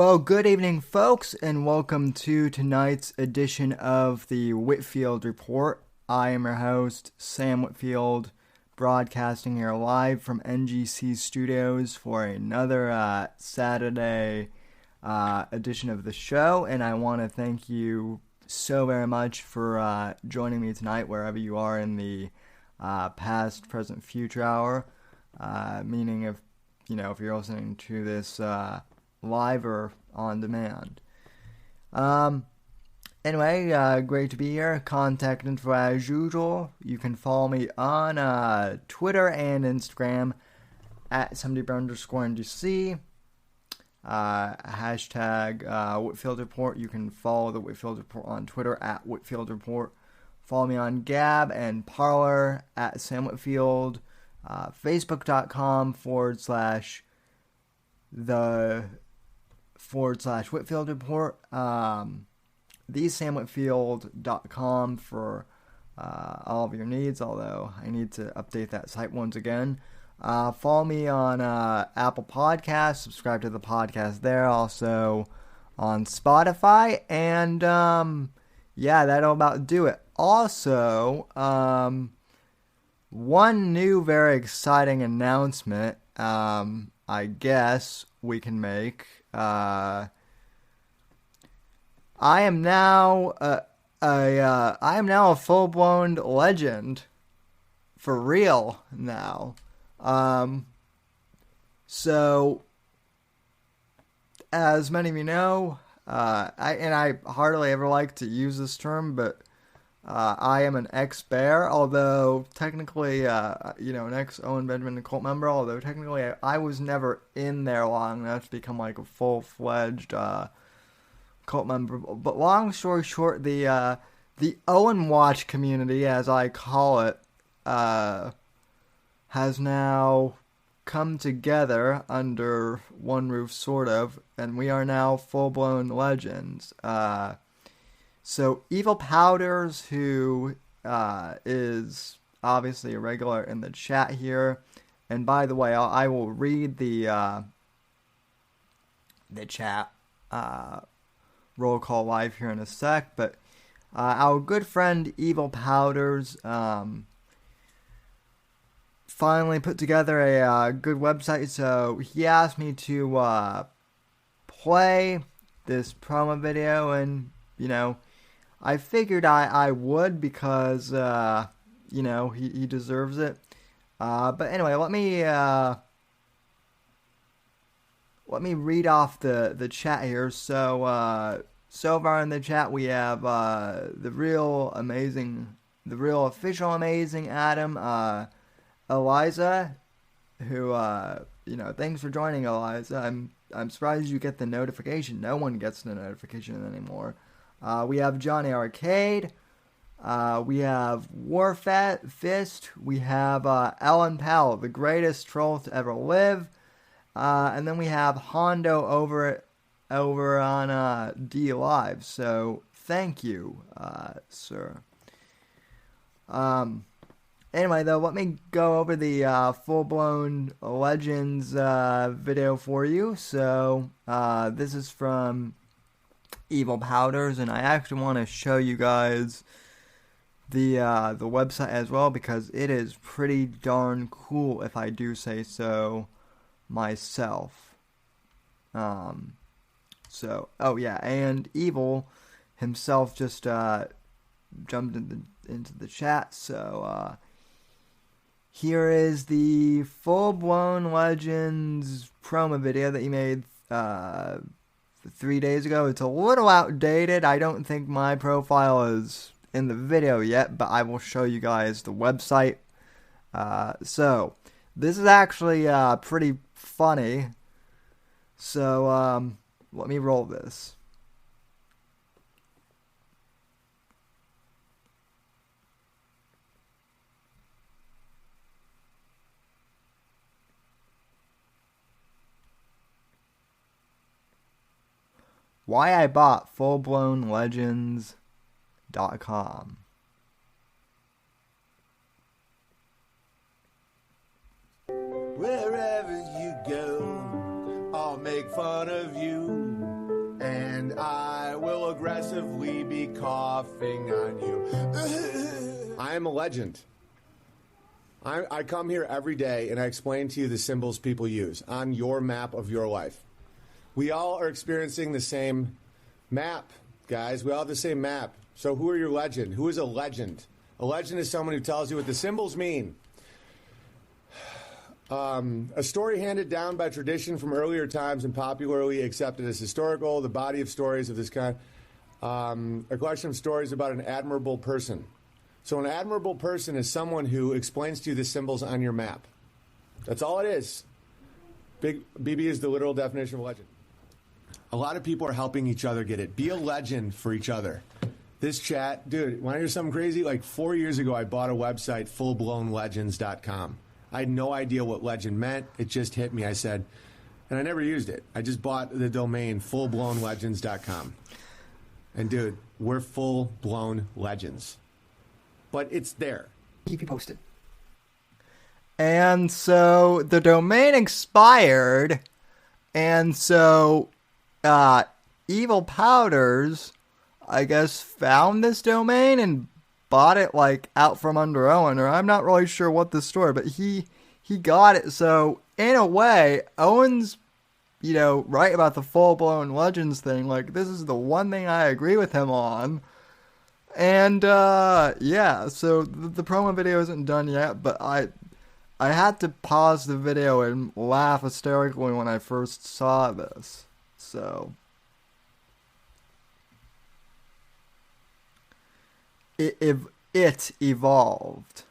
Well, good evening, folks, and welcome to tonight's edition of the Whitfield Report. I am your host, Sam Whitfield, broadcasting here live from NGC Studios for another Saturday edition of the show, and I want to thank you so very much for joining me tonight, wherever you are in the past, present, future hour. Meaning, if you're listening to this live or on demand. Anyway, great to be here. Contact info as usual. You can follow me on Twitter and Instagram at @somebody_NGC. Hashtag Whitfield Report. You can follow the Whitfield Report on Twitter at Whitfield Report. Follow me on Gab and Parler at Sam Whitfield. Facebook.com/Whitfield Report. TheSamWhitfield.com for all of your needs, although I need to update that site once again. Follow me on Apple Podcasts, subscribe to the podcast there, also on Spotify, and that'll about do it. Also, one new very exciting announcement, I guess we can make. I am now a full-blown legend, for real now. So as many of you know, I hardly ever like to use this term, but I am an ex-bear, although technically, an ex-Owen Benjamin cult member, although technically I was never in there long enough to become like a full-fledged cult member. But long story short, the Owen Watch community, as I call it, has now come together under one roof, sort of, and we are now full-blown legends. So Evil Powders, who is obviously a regular in the chat here, and by the way, I will read the chat roll call live here in a sec, but our good friend Evil Powders finally put together a good website, so he asked me to play this promo video, and I figured I would because, he deserves it. But anyway, let me read off the chat here. So far in the chat we have the real official amazing Adam, Eliza, who thanks for joining, Eliza. I'm surprised you get the notification. No one gets the notification anymore. We have Johnny Arcade. We have Warfist. We have Ellen Powell, the greatest troll to ever live. And then we have Hondo over on D Live. So thank you, sir. Anyway, though, let me go over the full-blown Legends video for you. So this is from Evil Powders, and I actually want to show you guys the website as well, because it is pretty darn cool, if I do say so myself. And Evil himself just jumped into the chat, so here is the full-blown Legends promo video that he made 3 days ago. It's a little outdated. I don't think my profile is in the video yet, but I will show you guys the website. So this is actually pretty funny. So let me roll this. Why I bought fullblownlegends.com. Wherever you go, I'll make fun of you. and I will aggressively be coughing on you. I am a legend. I come here every day and I explain to you the symbols people use on your map of your life. We all are experiencing the same map, guys. We all have the same map. So who are your legend? Who is a legend? A legend is someone who tells you what the symbols mean. A story handed down by tradition from earlier times and popularly accepted as historical, the body of stories of this kind. A collection of stories about an admirable person. So an admirable person is someone who explains to you the symbols on your map. That's all it is. BB is the literal definition of legend. A lot of people are helping each other get it. Be a legend for each other. This chat, dude, want to hear something crazy? Like 4 years ago, I bought a website, fullblownlegends.com. I had no idea what legend meant. It just hit me. I said, and I never used it. I just bought the domain, fullblownlegends.com. And dude, we're full-blown legends. But it's there. Keep you posted. And so the domain expired, and so Evil Powders, I guess, found this domain and bought it like out from under Owen, or I'm not really sure what the story, but he got it. So in a way, Owen's, you know, right about the full-blown legends thing. Like, this is the one thing I agree with him on. And, yeah, so the promo video isn't done yet, but I had to pause the video and laugh hysterically when I first saw this. So it evolved.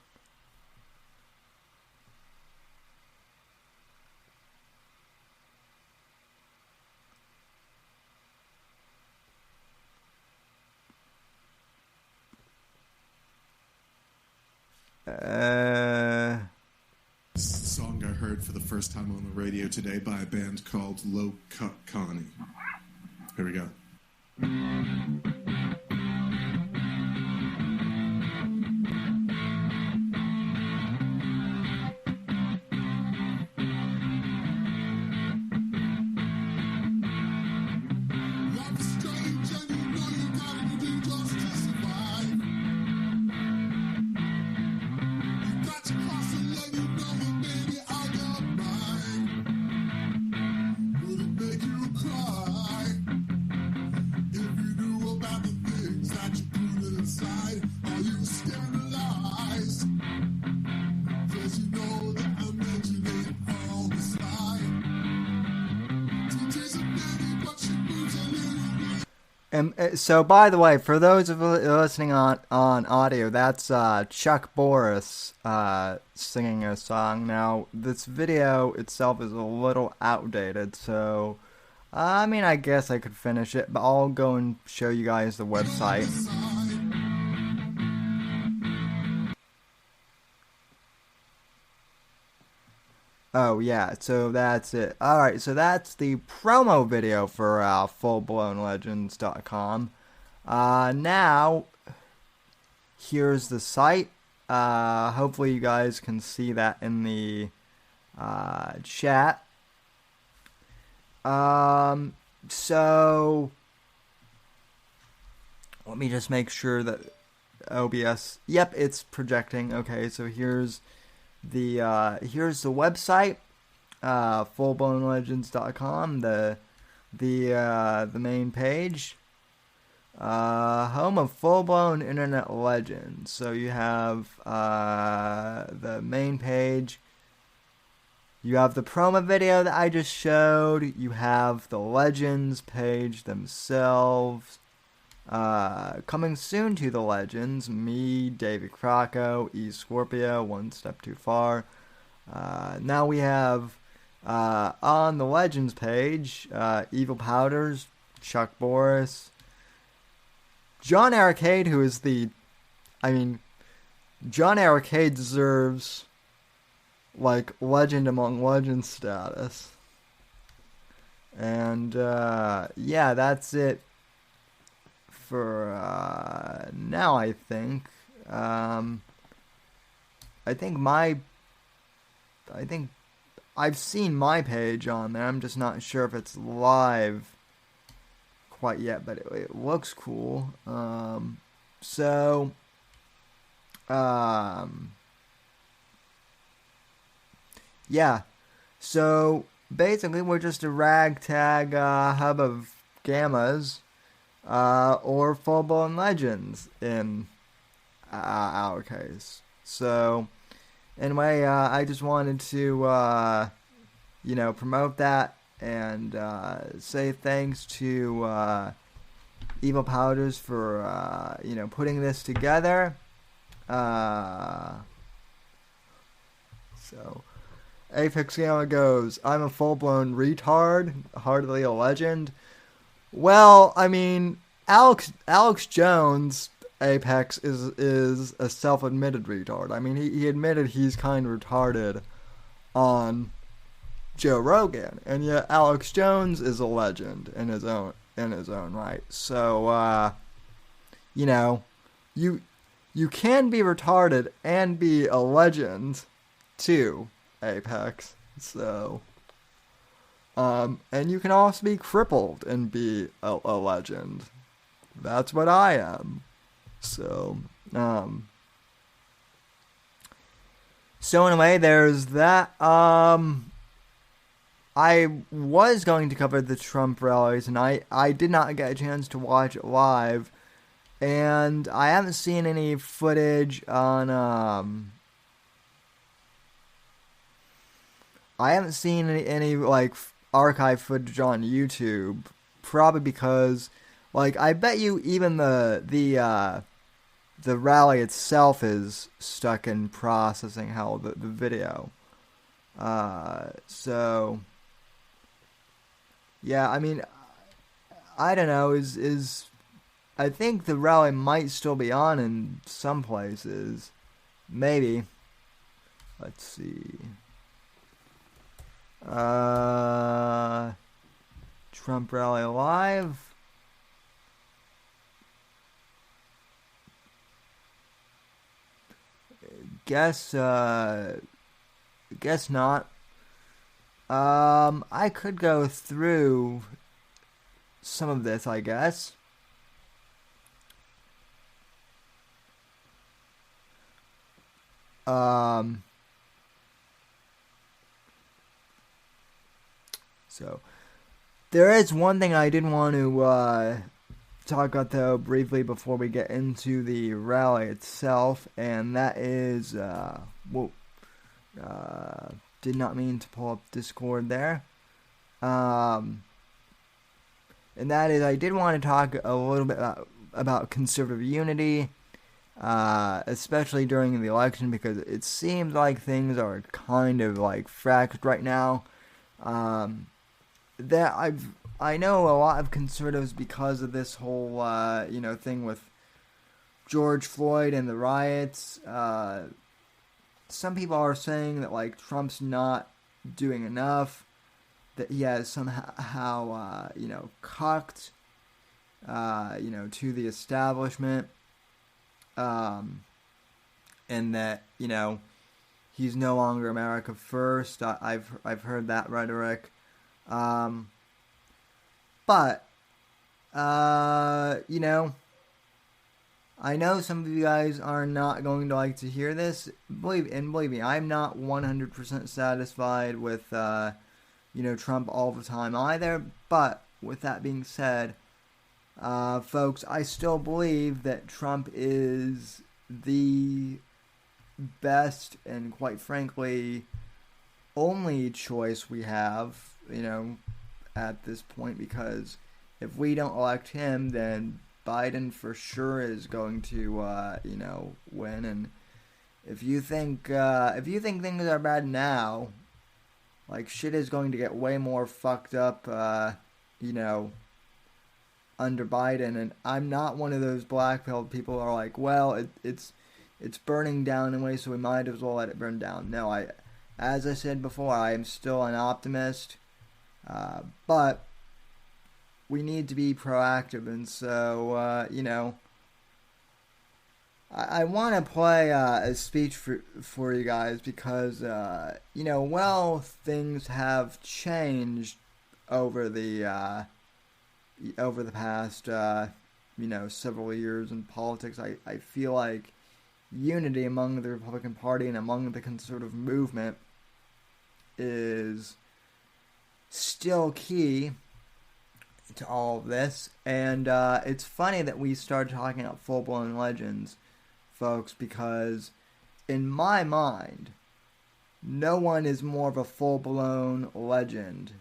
Song I heard for the first time on the radio today by a band called Low Cut Connie. Here we go. And so, by the way, for those of you listening on audio, that's Chuck Boris singing a song. Now, this video itself is a little outdated, so I mean, I guess I could finish it, but I'll go and show you guys the website. Oh, yeah, so that's it. Alright, so that's the promo video for fullblownlegends.com. Now, here's the site. Hopefully you guys can see that in the chat. So, let me just make sure that OBS, yep, it's projecting. Okay, so here's the website, fullblownlegends.com, the main page, home of full-blown internet legends. So you have the main page, you have the promo video that I just showed, you have the legends page themselves. Coming soon to the legends, me, David Crocco, E Scorpio, One Step Too Far. Now we have on the legends page, Evil Powders, Chuck Boris, John Arcade, who is John Arcade deserves like legend among legends status. And yeah, that's it for now, I think. I think I've seen my page on there. I'm just not sure if it's live quite yet, but it looks cool. So, yeah. So basically, we're just a ragtag hub of gammas, or full-blown legends in our case. So anyway, I just wanted to promote that and say thanks to Evil Powders for putting this together. So Apex Gamma goes, I'm a full-blown retard, hardly a legend. Well, I mean, Alex Jones, Apex, is a self-admitted retard. I mean, he admitted he's kind of retarded on Joe Rogan, and yet Alex Jones is a legend in his own right. So, you can be retarded and be a legend too, Apex. So, and you can also be crippled and be a legend. That's what I am. So, so anyway, there's that. I was going to cover the Trump rally tonight. I did not get a chance to watch it live, and I haven't seen any footage on, I haven't seen any like archive footage on YouTube, probably because, like, I bet you even the rally itself is stuck in processing hell, the video. So yeah, I mean, I don't know, I think the rally might still be on in some places. Maybe. Let's see. Trump rally live. Guess not. I could go through some of this, I guess. So there is one thing I did want to talk about, though, briefly before we get into the rally itself, and that is did not mean to pull up Discord there. And that is, I did want to talk a little bit about conservative unity, especially during the election, because it seems like things are kind of like fractured right now. That I know a lot of conservatives, because of this whole thing with George Floyd and the riots. Some people are saying that, like, Trump's not doing enough, that he has somehow cucked to the establishment, and that he's no longer America first. I've heard that rhetoric, but I know some of you guys are not going to like to hear this. Believe me, I'm not 100% satisfied with Trump all the time either. But with that being said, folks, I still believe that Trump is the best and, quite frankly, only choice we have, at this point, because if we don't elect him, then Biden for sure is going to, win. And if you think things are bad now, like, shit is going to get way more fucked up, under Biden. And I'm not one of those black-pilled people who are like, well, it's burning down anyway, so we might as well let it burn down. No, as I said before, I am still an optimist, but we need to be proactive, and so, I want to play a speech for you guys, because, things have changed over the over the past, several years in politics. I feel like unity among the Republican Party and among the conservative movement is still key to all of this. And it's funny that we started talking about full-blown legends, folks, because in my mind, no one is more of a full-blown legend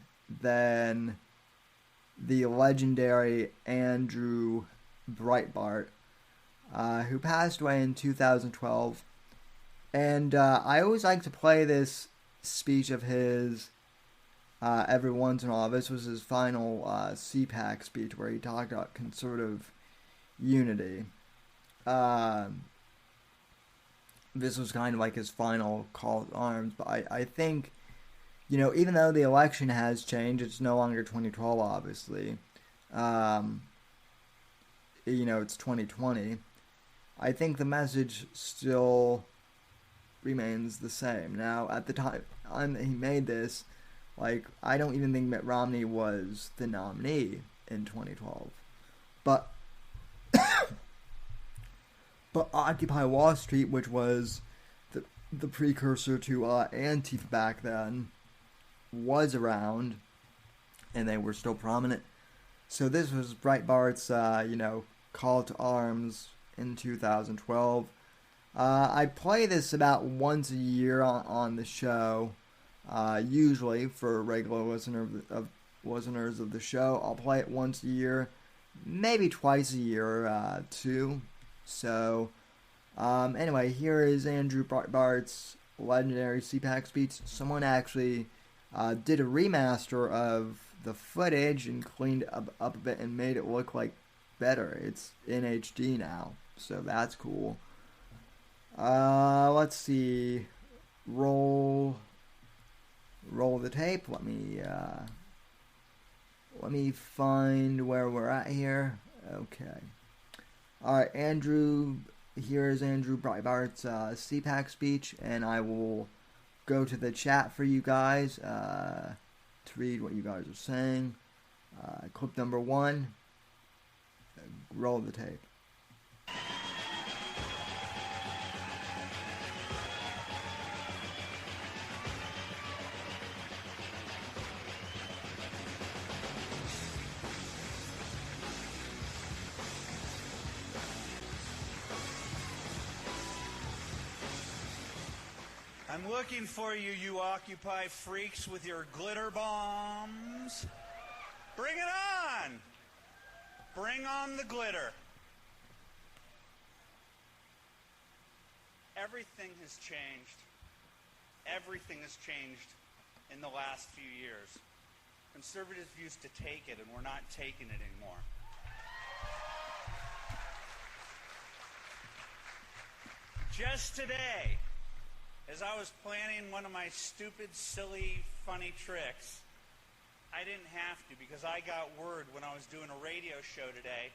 than the legendary Andrew Breitbart, who passed away in 2012. And I always like to play this speech of his every once in a while. This was his final CPAC speech where he talked about conservative unity. This was kind of like his final call to arms. But I think, even though the election has changed, it's no longer 2012, obviously. It's 2020. I think the message still remains the same. Now, at the time he made this, I don't even think Mitt Romney was the nominee in 2012. But Occupy Wall Street, which was the precursor to Antifa back then, was around, and they were still prominent. So this was Breitbart's, call to arms in 2012. I play this about once a year on the show, usually for regular listeners of the show. I'll play it once a year, maybe twice a year, too. So, anyway, here is Andrew Breitbart's legendary CPAC speech. Someone actually did a remaster of the footage and cleaned it up a bit and made it look better. It's in HD now, so that's cool. Let's see. Roll the tape. Let me find where we're at here. Okay. Alright, here's Andrew Breitbart's CPAC speech, and I will go to the chat for you guys to read what you guys are saying. Clip number 1. Roll the tape. I'm looking for you, you Occupy freaks with your glitter bombs. Bring it on! Bring on the glitter. Everything has changed. Everything has changed in the last few years. Conservatives used to take it, and we're not taking it anymore. Just today, as I was planning one of my stupid, silly, funny tricks, I didn't have to, because I got word when I was doing a radio show today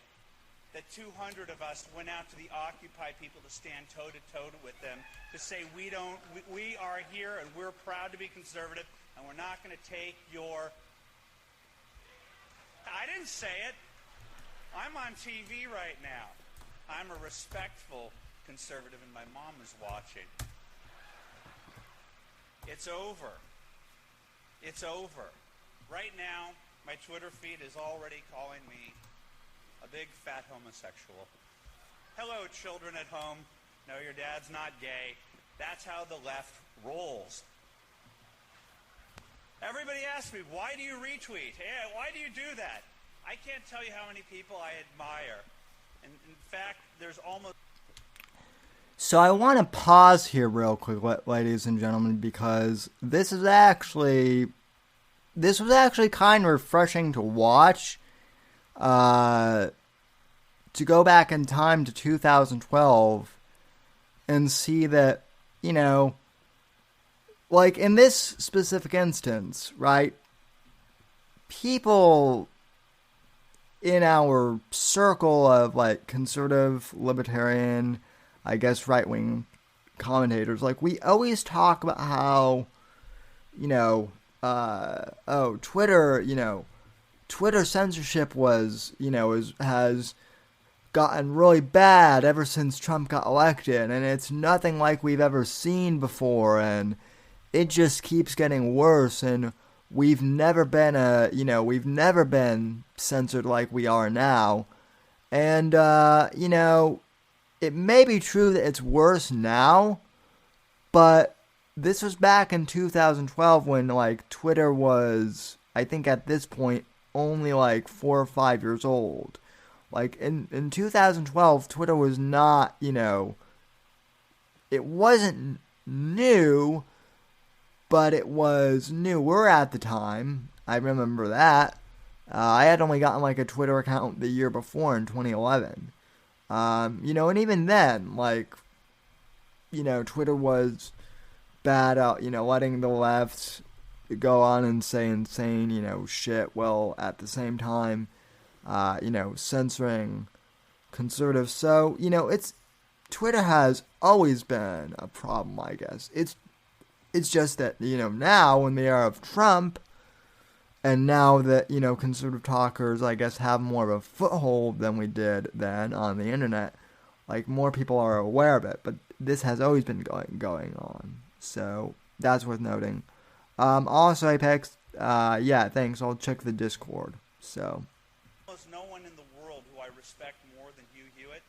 that 200 of us went out to the Occupy people to stand toe-to-toe with them to say we are here and we're proud to be conservative and we're not going to take your... I didn't say it. I'm on TV right now. I'm a respectful conservative and my mom is watching. It's over. It's over. Right now, my Twitter feed is already calling me a big fat homosexual. Hello, children at home. No, your dad's not gay. That's how the left rolls. Everybody asks me, why do you retweet? Hey, why do you do that? I can't tell you how many people I admire. And in fact, there's almost... So I want to pause here real quick, ladies and gentlemen, because this was actually kind of refreshing to watch. To go back in time to 2012 and see that, in this specific instance, right, people in our circle of, conservative, libertarian, I guess right-wing commentators, we always talk about how, Twitter, Twitter censorship has gotten really bad ever since Trump got elected, and it's nothing like we've ever seen before, and it just keeps getting worse, and we've never been censored like we are now. And it may be true that it's worse now, but this was back in 2012 when Twitter was, I think at this point, only 4 or 5 years old. In 2012, Twitter was not, it wasn't new, but it was newer at the time. I remember that. I had only gotten a Twitter account the year before in 2011. And even then, Twitter was bad out, letting the left go on and say insane, shit, while at the same time, censoring conservatives. So, Twitter has always been a problem, I guess. It's just that, now in the era of Trump, and now that, conservative talkers, I guess, have more of a foothold than we did then on the internet, more people are aware of it. But this has always been going on. So, that's worth noting. Also, Apex, thanks. I'll check the Discord. So. There's no one in the world who I respect more than Hugh Hewitt.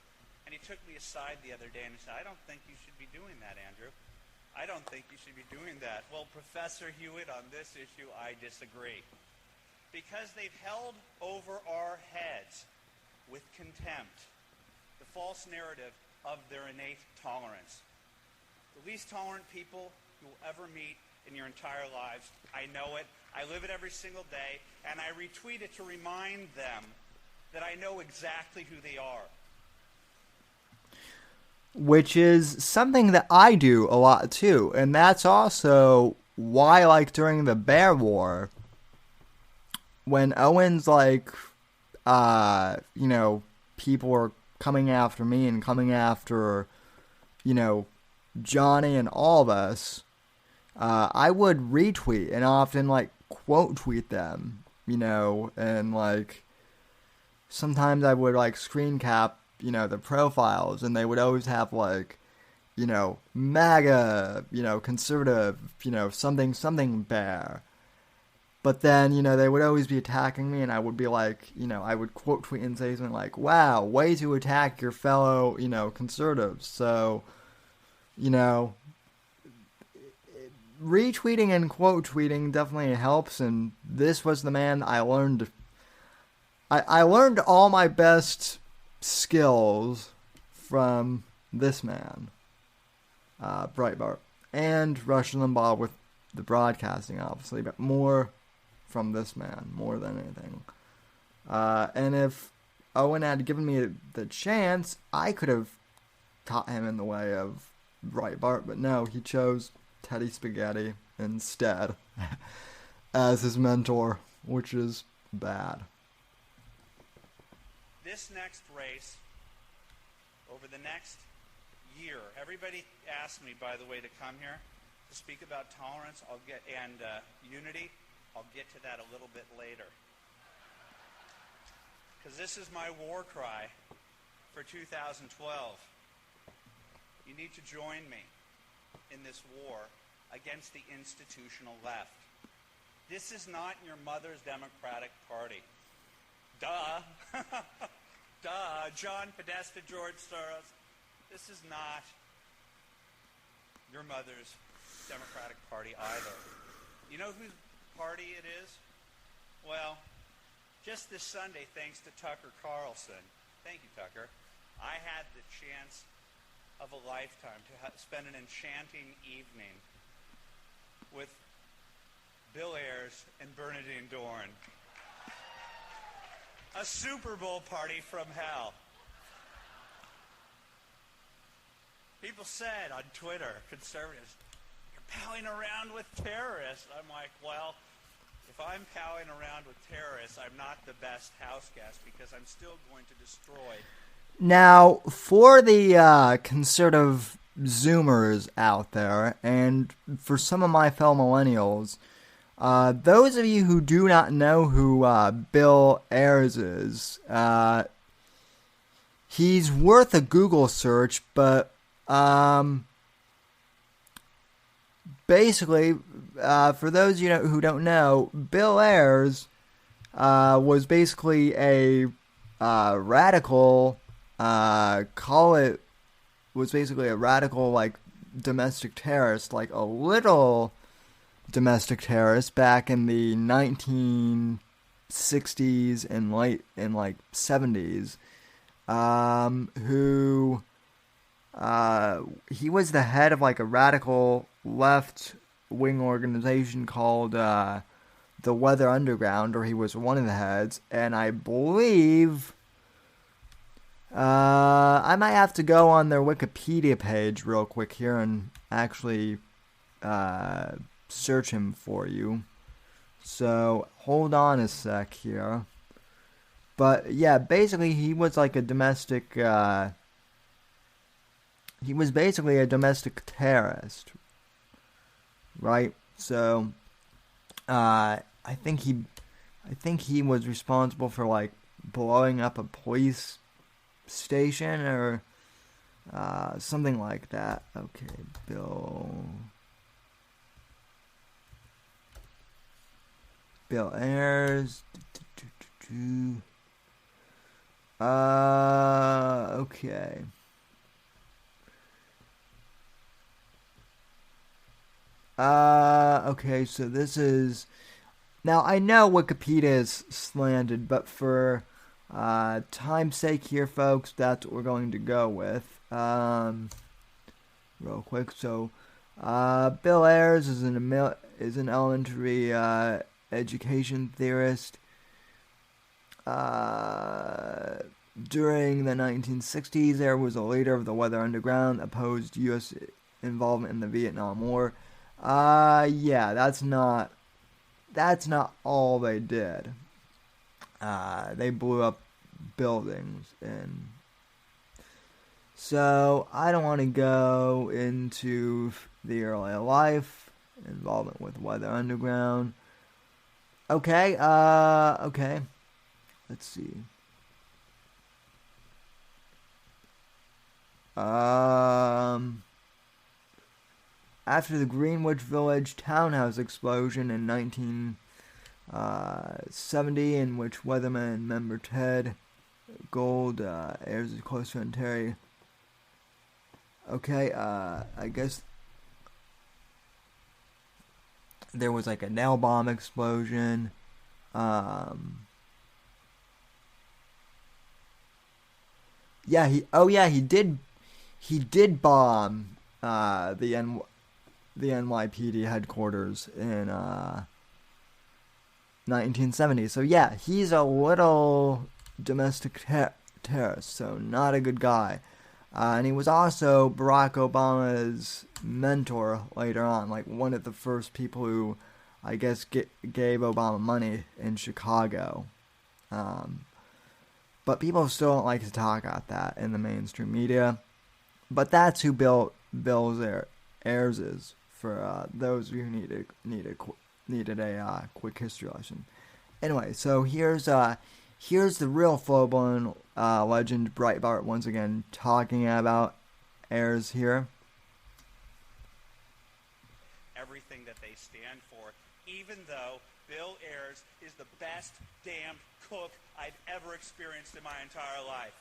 And he took me aside the other day and he said, I don't think you should be doing that, Andrew. I don't think you should be doing that. Well, Professor Hewitt, on this issue, I disagree. Because they've held over our heads with contempt the false narrative of their innate tolerance. The least tolerant people you will ever meet in your entire lives. I know it. I live it every single day, and I retweet it to remind them that I know exactly who they are. Which is something that I do a lot too, and that's also why, during the Bear War, when Owen's people were coming after me and coming after, Johnny and all of us, I would retweet and often quote tweet them, and sometimes I would screen cap, the profiles, and they would always have MAGA, conservative, something bear. But then, they would always be attacking me, and I would be I would quote tweet and say something wow, way to attack your fellow, conservatives. So, retweeting and quote tweeting definitely helps, and this was the man I learned all my best skills from this man, Breitbart, and Rush Limbaugh with the broadcasting, obviously, but more from this man, more than anything. And if Owen had given me the chance, I could have taught him in the way of Breitbart, but no, he chose Teddy Spaghetti instead as his mentor, which is bad. This next race, over the next year, everybody asked me, by the way, to come here to speak about tolerance and unity. I'll get to that a little bit later. Because this is my war cry for 2012. You need to join me in this war against the institutional left. This is not your mother's Democratic Party. Duh. Duh. John Podesta, George Soros. This is not your mother's Democratic Party either. You know whose party it is? Well, just this Sunday, thanks to Tucker Carlson, thank you, Tucker, I had the chance of a lifetime to spend an enchanting evening with Bill Ayers and Bernadine Dorn. A Super Bowl party from hell. People said on Twitter, conservatives, you're palling around with terrorists. I'm like, well, if I'm palling around with terrorists, I'm not the best house guest because I'm still going to destroy. Now, for the conservative Zoomers out there, and for some of my fellow millennials, Those of you who do not know who Bill Ayers is, he's worth a Google search, but basically, for those of you who don't know, Bill Ayers was basically a radical, was basically a radical, like, domestic terrorist, like a little domestic terrorist back in the 1960s and late in like 70s, who he was the head of like a radical left wing organization called the Weather Underground, or he was one of the heads, and I believe I might have to go on their Wikipedia page real quick here and actually search him for you. So hold on a sec here. But yeah, basically he was like a domestic he was basically a domestic terrorist. Right? So I think he was responsible for like blowing up a police station or something like that. Okay, Bill Ayers. Okay. Okay, so this is... Now, I know Wikipedia is slanted, but for time's sake here, folks, that's what we're going to go with. Real quick, so... Bill Ayers is an elementary education theorist. During the 1960s, there was a leader of the Weather Underground, opposed U.S. involvement in the Vietnam War. Yeah, that's not all they did. They blew up buildings, and so I don't want to go into the early life, involvement with Weather Underground. Okay, okay. Let's see. After the Greenwich Village townhouse explosion in 1970, in which weatherman member Ted Gold, Ayers' close friend Terry. Okay, I guess there was like a nail bomb explosion. Yeah, he did bomb the NYPD headquarters in 1970. So yeah, he's a little domestic terrorist, so not a good guy. And he was also Barack Obama's mentor later on, like one of the first people who, I guess, gave Obama money in Chicago. But people still don't like to talk about that in the mainstream media. But that's who Bill Ayers is, for those of you who needed a quick history lesson. Anyway, so here's the real full-blown legend, Breitbart, once again talking about Ayers here. Everything that they stand for, even though Bill Ayers is the best damn cook I've ever experienced in my entire life.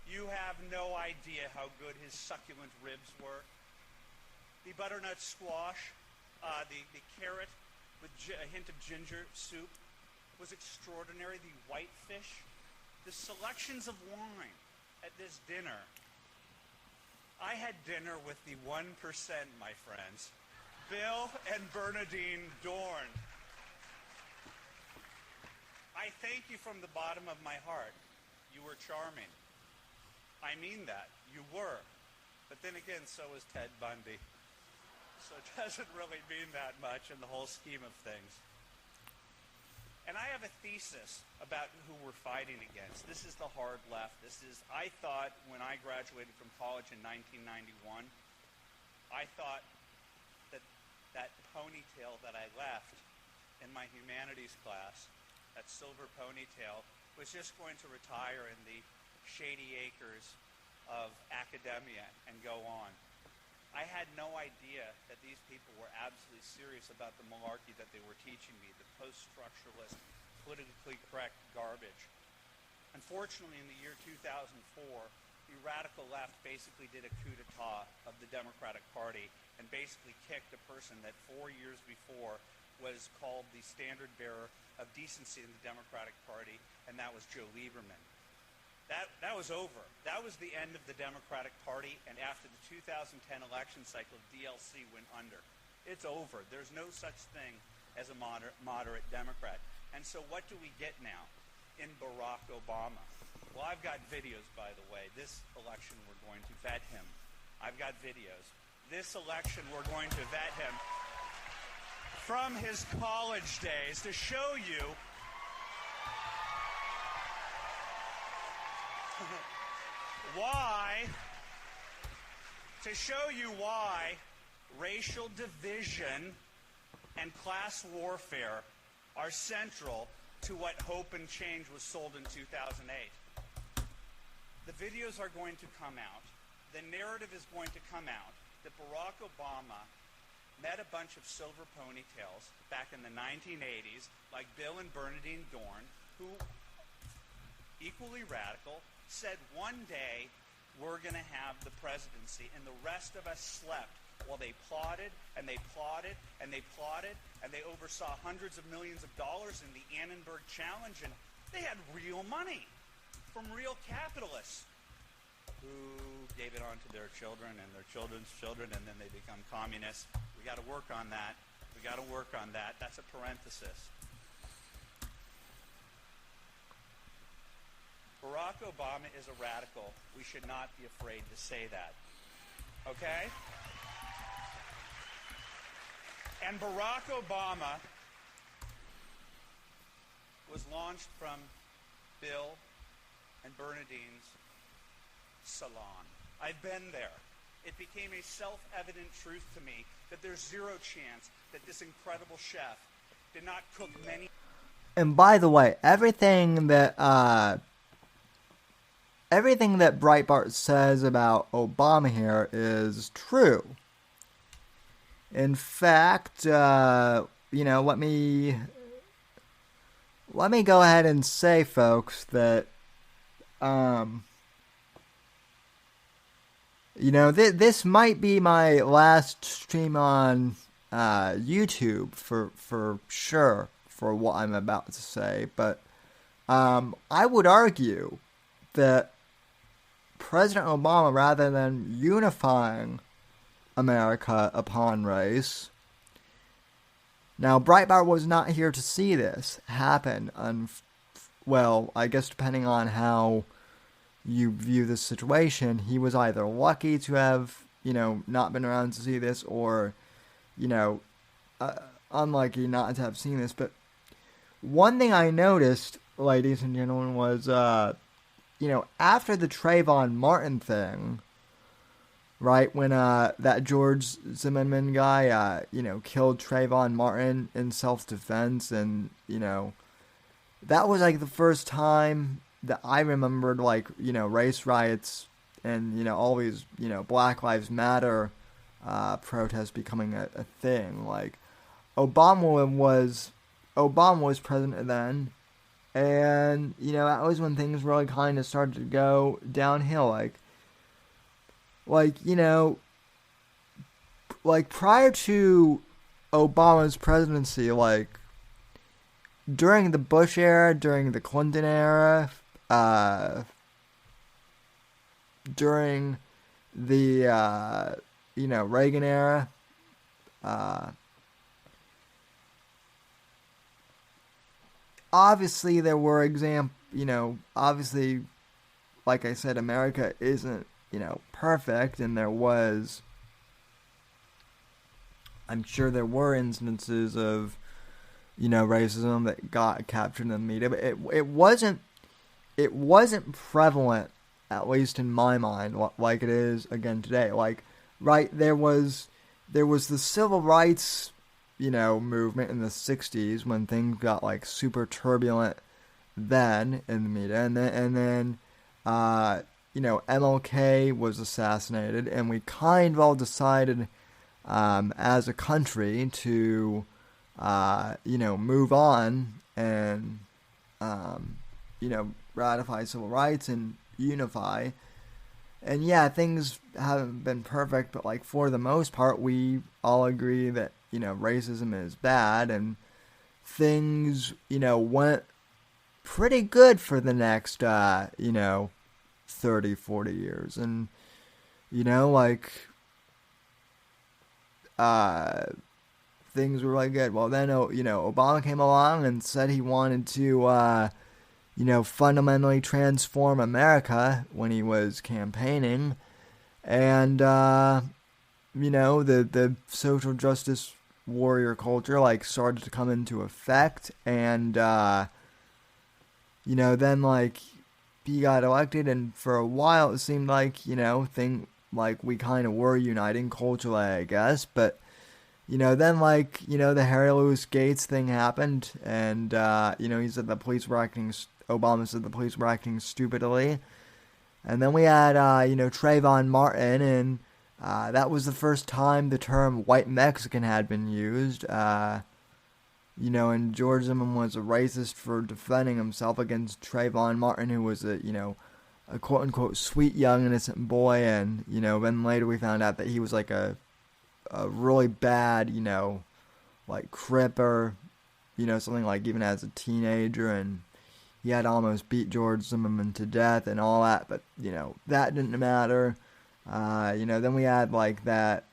You have no idea how good his succulent ribs were. The butternut squash, the carrot with a hint of ginger soup was extraordinary. The white fish, the selections of wine at this dinner. I had dinner with the 1%, my friends. Bill and Bernadine Dorn. I thank you from the bottom of my heart. You were charming. I mean that. You were. But then again, so was Ted Bundy. So it doesn't really mean that much in the whole scheme of things. And I have a thesis about who we're fighting against. This is the hard left. I thought when I graduated from college in 1991, I thought that that ponytail that I left in my humanities class, that silver ponytail, was just going to retire in the shady acres of academia and go on. I had no idea that these people were absolutely serious about the malarkey that they were teaching me, the post-structuralist, politically correct garbage. Unfortunately, in the year 2004, the radical left basically did a coup d'etat of the Democratic Party and basically kicked a person that 4 years before was called the standard bearer of decency in the Democratic Party, and that was Joe Lieberman. That was over. That was the end of the Democratic Party, and after the 2010 election cycle, DLC went under. It's over. There's no such thing as a moderate Democrat. And so what do we get now in Barack Obama? Well, I've got videos, by the way. This election, we're going to vet him. I've got videos. This election, we're going to vet him from his college days to show you why racial division and class warfare are central to what Hope and Change was sold in 2008. The videos are going to come out. The narrative is going to come out that Barack Obama met a bunch of silver ponytails back in the 1980s, like Bill and Bernadine Dorn, who, equally radical, said one day we're going to have the presidency, and the rest of us slept while they plotted and they plotted and they plotted, and they oversaw hundreds of millions of dollars in the Annenberg Challenge, and they had real money from real capitalists who gave it on to their children and their children's children, and then they become communists. We got to work on that. We got to work on that. That's a parenthesis. Barack Obama is a radical. We should not be afraid to say that. Okay? And Barack Obama was launched from Bill and Bernadine's salon. I've been there. It became a self-evident truth to me that there's zero chance that this incredible chef did not cook many. And by the way, everything that Breitbart says about Obama here is true. In fact, let me go ahead and say, folks, that this might be my last stream on YouTube for sure for what I'm about to say, but I would argue that President Obama, rather than unifying America upon race, now Breitbart was not here to see this happen. Well, I guess depending on how you view this situation, he was either lucky to have, not been around to see this, or, unlucky not to have seen this. But one thing I noticed, ladies and gentlemen, was, after the Trayvon Martin thing, right, when that George Zimmerman guy, killed Trayvon Martin in self-defense, and, that was, like, the first time that I remembered, like, race riots and, all these, Black Lives Matter protests becoming a thing. Like, Obama was president then, and, that was when things really kind of started to go downhill. Like, prior to Obama's presidency, like, during the Bush era, during the Clinton era, during the, Reagan era, obviously there were obviously, like I said, America isn't, perfect, and I'm sure there were instances of, racism that got captured in the media, but it wasn't prevalent, at least in my mind, like it is again today. Like, right, there was, there was the civil rights, movement in the 60s when things got like super turbulent then in the media, and then MLK was assassinated, and we kind of all decided as a country to move on and ratify civil rights and unify. And yeah, things haven't been perfect, but like for the most part, we all agree that racism is bad, and things went pretty good for the next 30, 40 years, and things were really good. Well, then Obama came along and said he wanted to fundamentally transform America when he was campaigning, and the social justice warrior culture like started to come into effect, and then like he got elected, and for a while it seemed like we kind of were uniting culturally, I guess, but then like the Harry Louis Gates thing happened, and he said Obama said the police were acting stupidly, and then we had Trayvon Martin, and that was the first time the term white Mexican had been used. And George Zimmerman was a racist for defending himself against Trayvon Martin, who was a quote-unquote sweet young innocent boy, and then later we found out that he was like a really bad like Crip, or something like even as a teenager, and he had almost beat George Zimmerman to death and all that, but that didn't matter. Then we had like that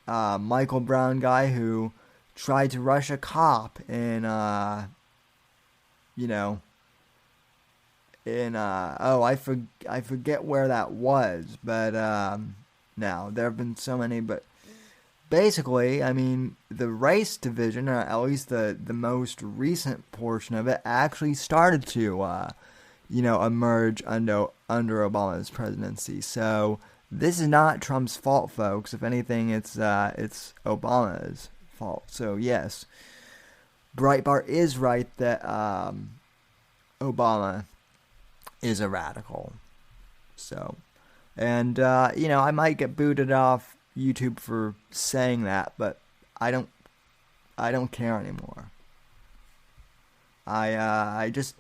Michael Brown guy who tried to rush a cop in I forget where that was, but now there have been so many, but basically, I mean, the race division, or at least the most recent portion of it, actually started to emerge under Obama's presidency. So this is not Trump's fault, folks. If anything, it's Obama's fault. So yes, Breitbart is right that Obama is a radical. So, and I might get booted off YouTube for saying that, but I don't care anymore. I just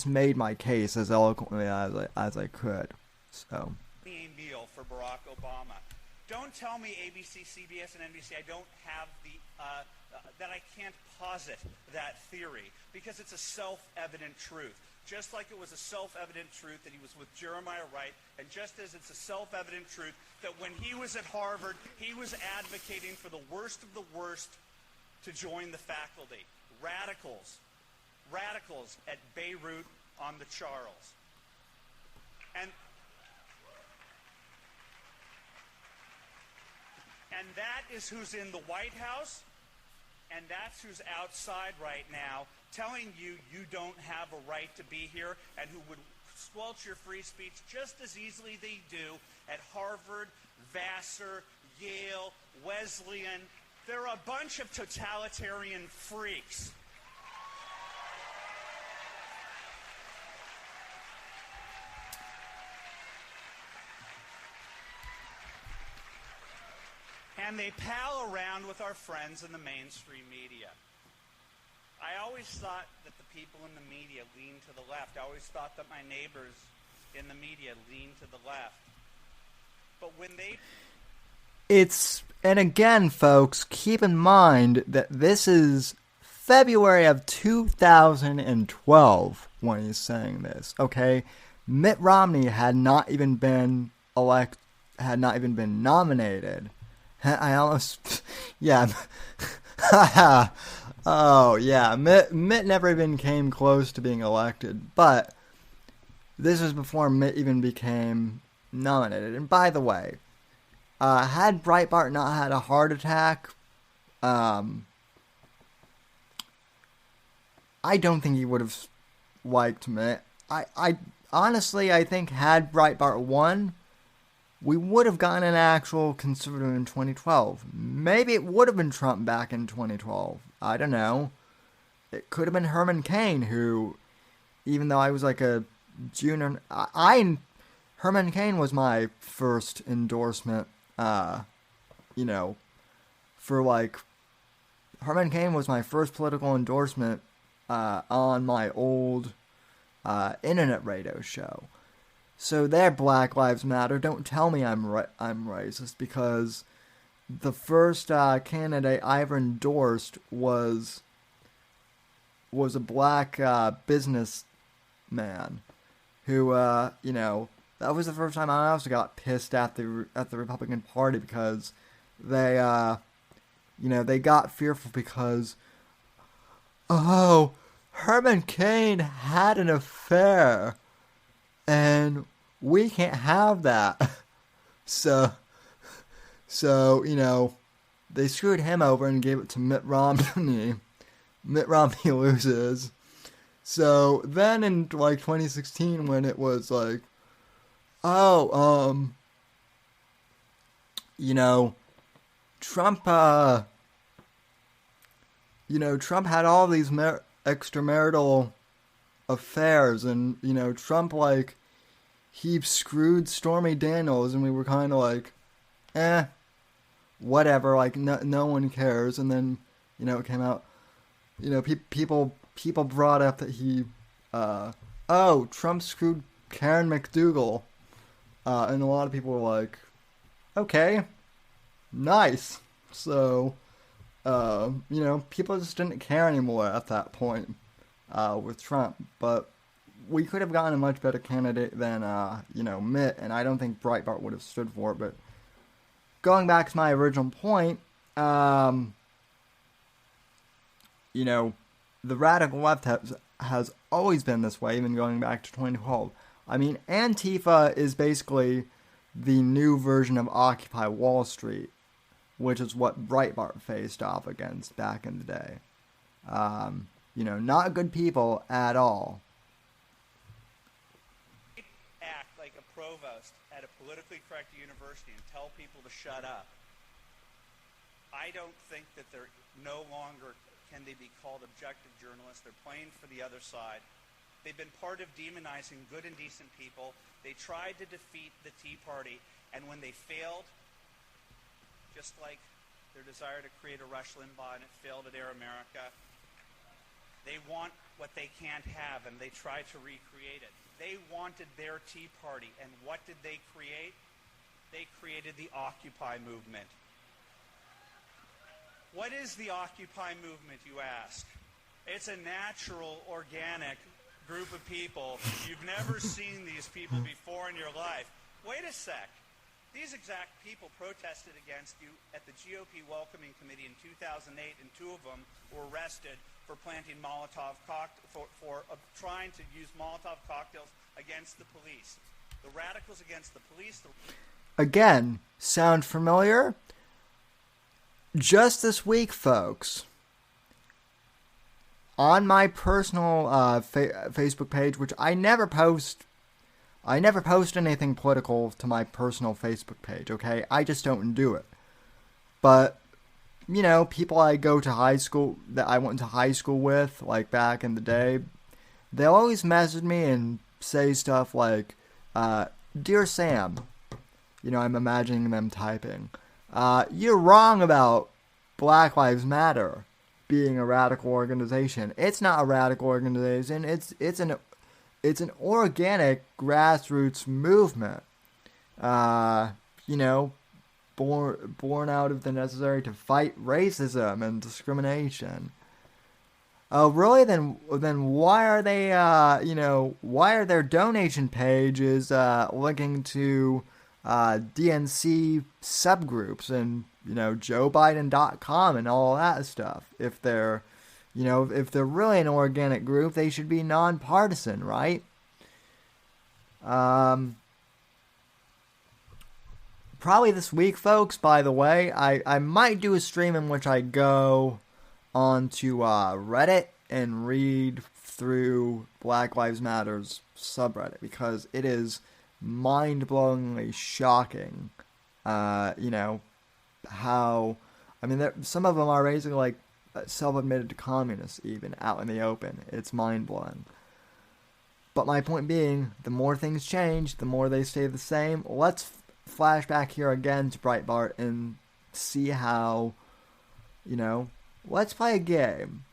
made my case as eloquently as I could. So. Meal for Barack Obama. Don't tell me ABC, CBS, and NBC I don't have that I can't posit that theory, because it's a self-evident truth. Just like it was a self-evident truth that he was with Jeremiah Wright, and just as it's a self-evident truth that when he was at Harvard, he was advocating for the worst of the worst to join the faculty. Radicals at Beirut on the Charles. And that is who's in the White House, and that's who's outside right now telling you you don't have a right to be here, and who would squelch your free speech just as easily they do at Harvard, Vassar, Yale, Wesleyan. They're a bunch of totalitarian freaks. And they pal around with our friends in the mainstream media. I always thought that the people in the media leaned to the left. I always thought that my neighbors in the media leaned to the left. But when they... And again, folks, keep in mind that this is February of 2012 when he's saying this, okay? Mitt Romney had not even been nominated. I almost, yeah. Oh, yeah. Mitt never even came close to being elected. But this was before Mitt even became nominated. And by the way, had Breitbart not had a heart attack, I don't think he would have liked Mitt. I honestly, I think had Breitbart won, we would have gotten an actual conservative in 2012. Maybe it would have been Trump back in 2012. I don't know. It could have been Herman Cain, who, even though I was like a junior, Herman Cain was my first endorsement, for like, Herman Cain was my first political endorsement on my old internet radio show. So there, Black Lives Matter. Don't tell me I'm racist, because the first candidate I ever endorsed was a black businessman who, that was the first time I also got pissed at the Republican Party, because they got fearful because, Herman Cain had an affair, and we can't have that. So, they screwed him over and gave it to Mitt Romney. Mitt Romney loses. So then in like 2016, when it was like, Trump, Trump had all these extramarital affairs, and, Trump, like, he screwed Stormy Daniels, and we were kind of like, whatever, like, no one cares. And then, it came out, people brought up that he, Trump screwed Karen McDougal, and a lot of people were like, okay, nice. So, people just didn't care anymore at that point, with Trump. But we could have gotten a much better candidate than, Mitt, and I don't think Breitbart would have stood for it. But going back to my original point, the radical left has always been this way, even going back to 2012. I mean, Antifa is basically the new version of Occupy Wall Street, which is what Breitbart faced off against back in the day. Not good people at all. Act like a provost at a politically correct university and tell people to shut up. I don't think that they're no longer can they be called objective journalists. They're playing for the other side. They've been part of demonizing good and decent people. They tried to defeat the Tea Party, and when they failed, just like their desire to create a Rush Limbaugh and it failed at Air America, they want what they can't have, and they try to recreate it. They wanted their Tea Party, and what did they create? They created the Occupy movement. What is the Occupy movement, you ask? It's a natural, organic group of people. You've never seen these people before in your life. Wait a sec. These exact people protested against you at the GOP Welcoming Committee in 2008, and two of them were arrested for planting Molotov for trying to use Molotov cocktails against the police. The radicals against the police. Again, sound familiar? Just this week, folks, on my personal Facebook page, which I never post anything political to my personal Facebook page, okay? I just don't do it. But, people I go to high school, that I went to high school with, like back in the day, they'll always message me and say stuff like, Dear Sam, I'm imagining them typing, you're wrong about Black Lives Matter being a radical organization. It's not a radical organization. It's an organic grassroots movement. Born out of the necessary to fight racism and discrimination. Oh, really? Then why are they? Why are their donation pages linking to DNC subgroups and JoeBiden.com and all that stuff? If they're really an organic group, they should be nonpartisan, right? Probably this week, folks, by the way, I might do a stream in which I go onto Reddit and read through Black Lives Matter's subreddit, because it is mind-blowingly shocking. How, I mean, some of them are basically like self-admitted communists even out in the open. It's mind-blowing. But my point being, the more things change, the more they stay the same. Let's flash back here again to Breitbart and see how, let's play a game.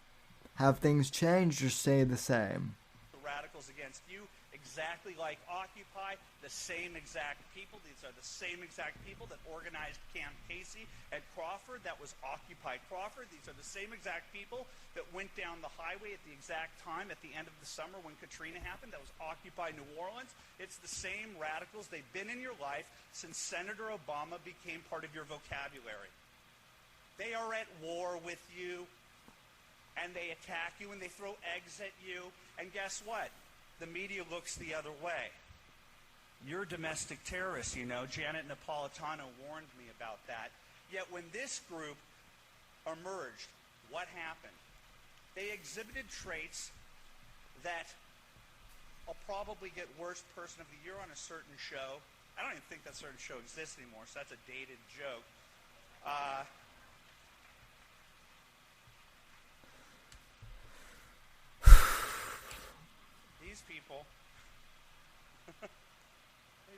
Have things change or stay the same? The radicals against you, exactly like Occupy, the same exact people. These are the same exact people that organized Camp Casey at Crawford. That was Occupy Crawford. These are the same exact people that went down the highway at the exact time at the end of the summer when Katrina happened. That was Occupy New Orleans. It's the same radicals. They've been in your life since Senator Obama became part of your vocabulary. They are at war with you, and they attack you, and they throw eggs at you. And guess what? The media looks the other way. You're domestic terrorists, Janet Napolitano warned me about that. Yet when this group emerged, what happened? They exhibited traits that I'll probably get worst person of the year on a certain show. I don't even think that certain show exists anymore, so that's a dated joke. These people,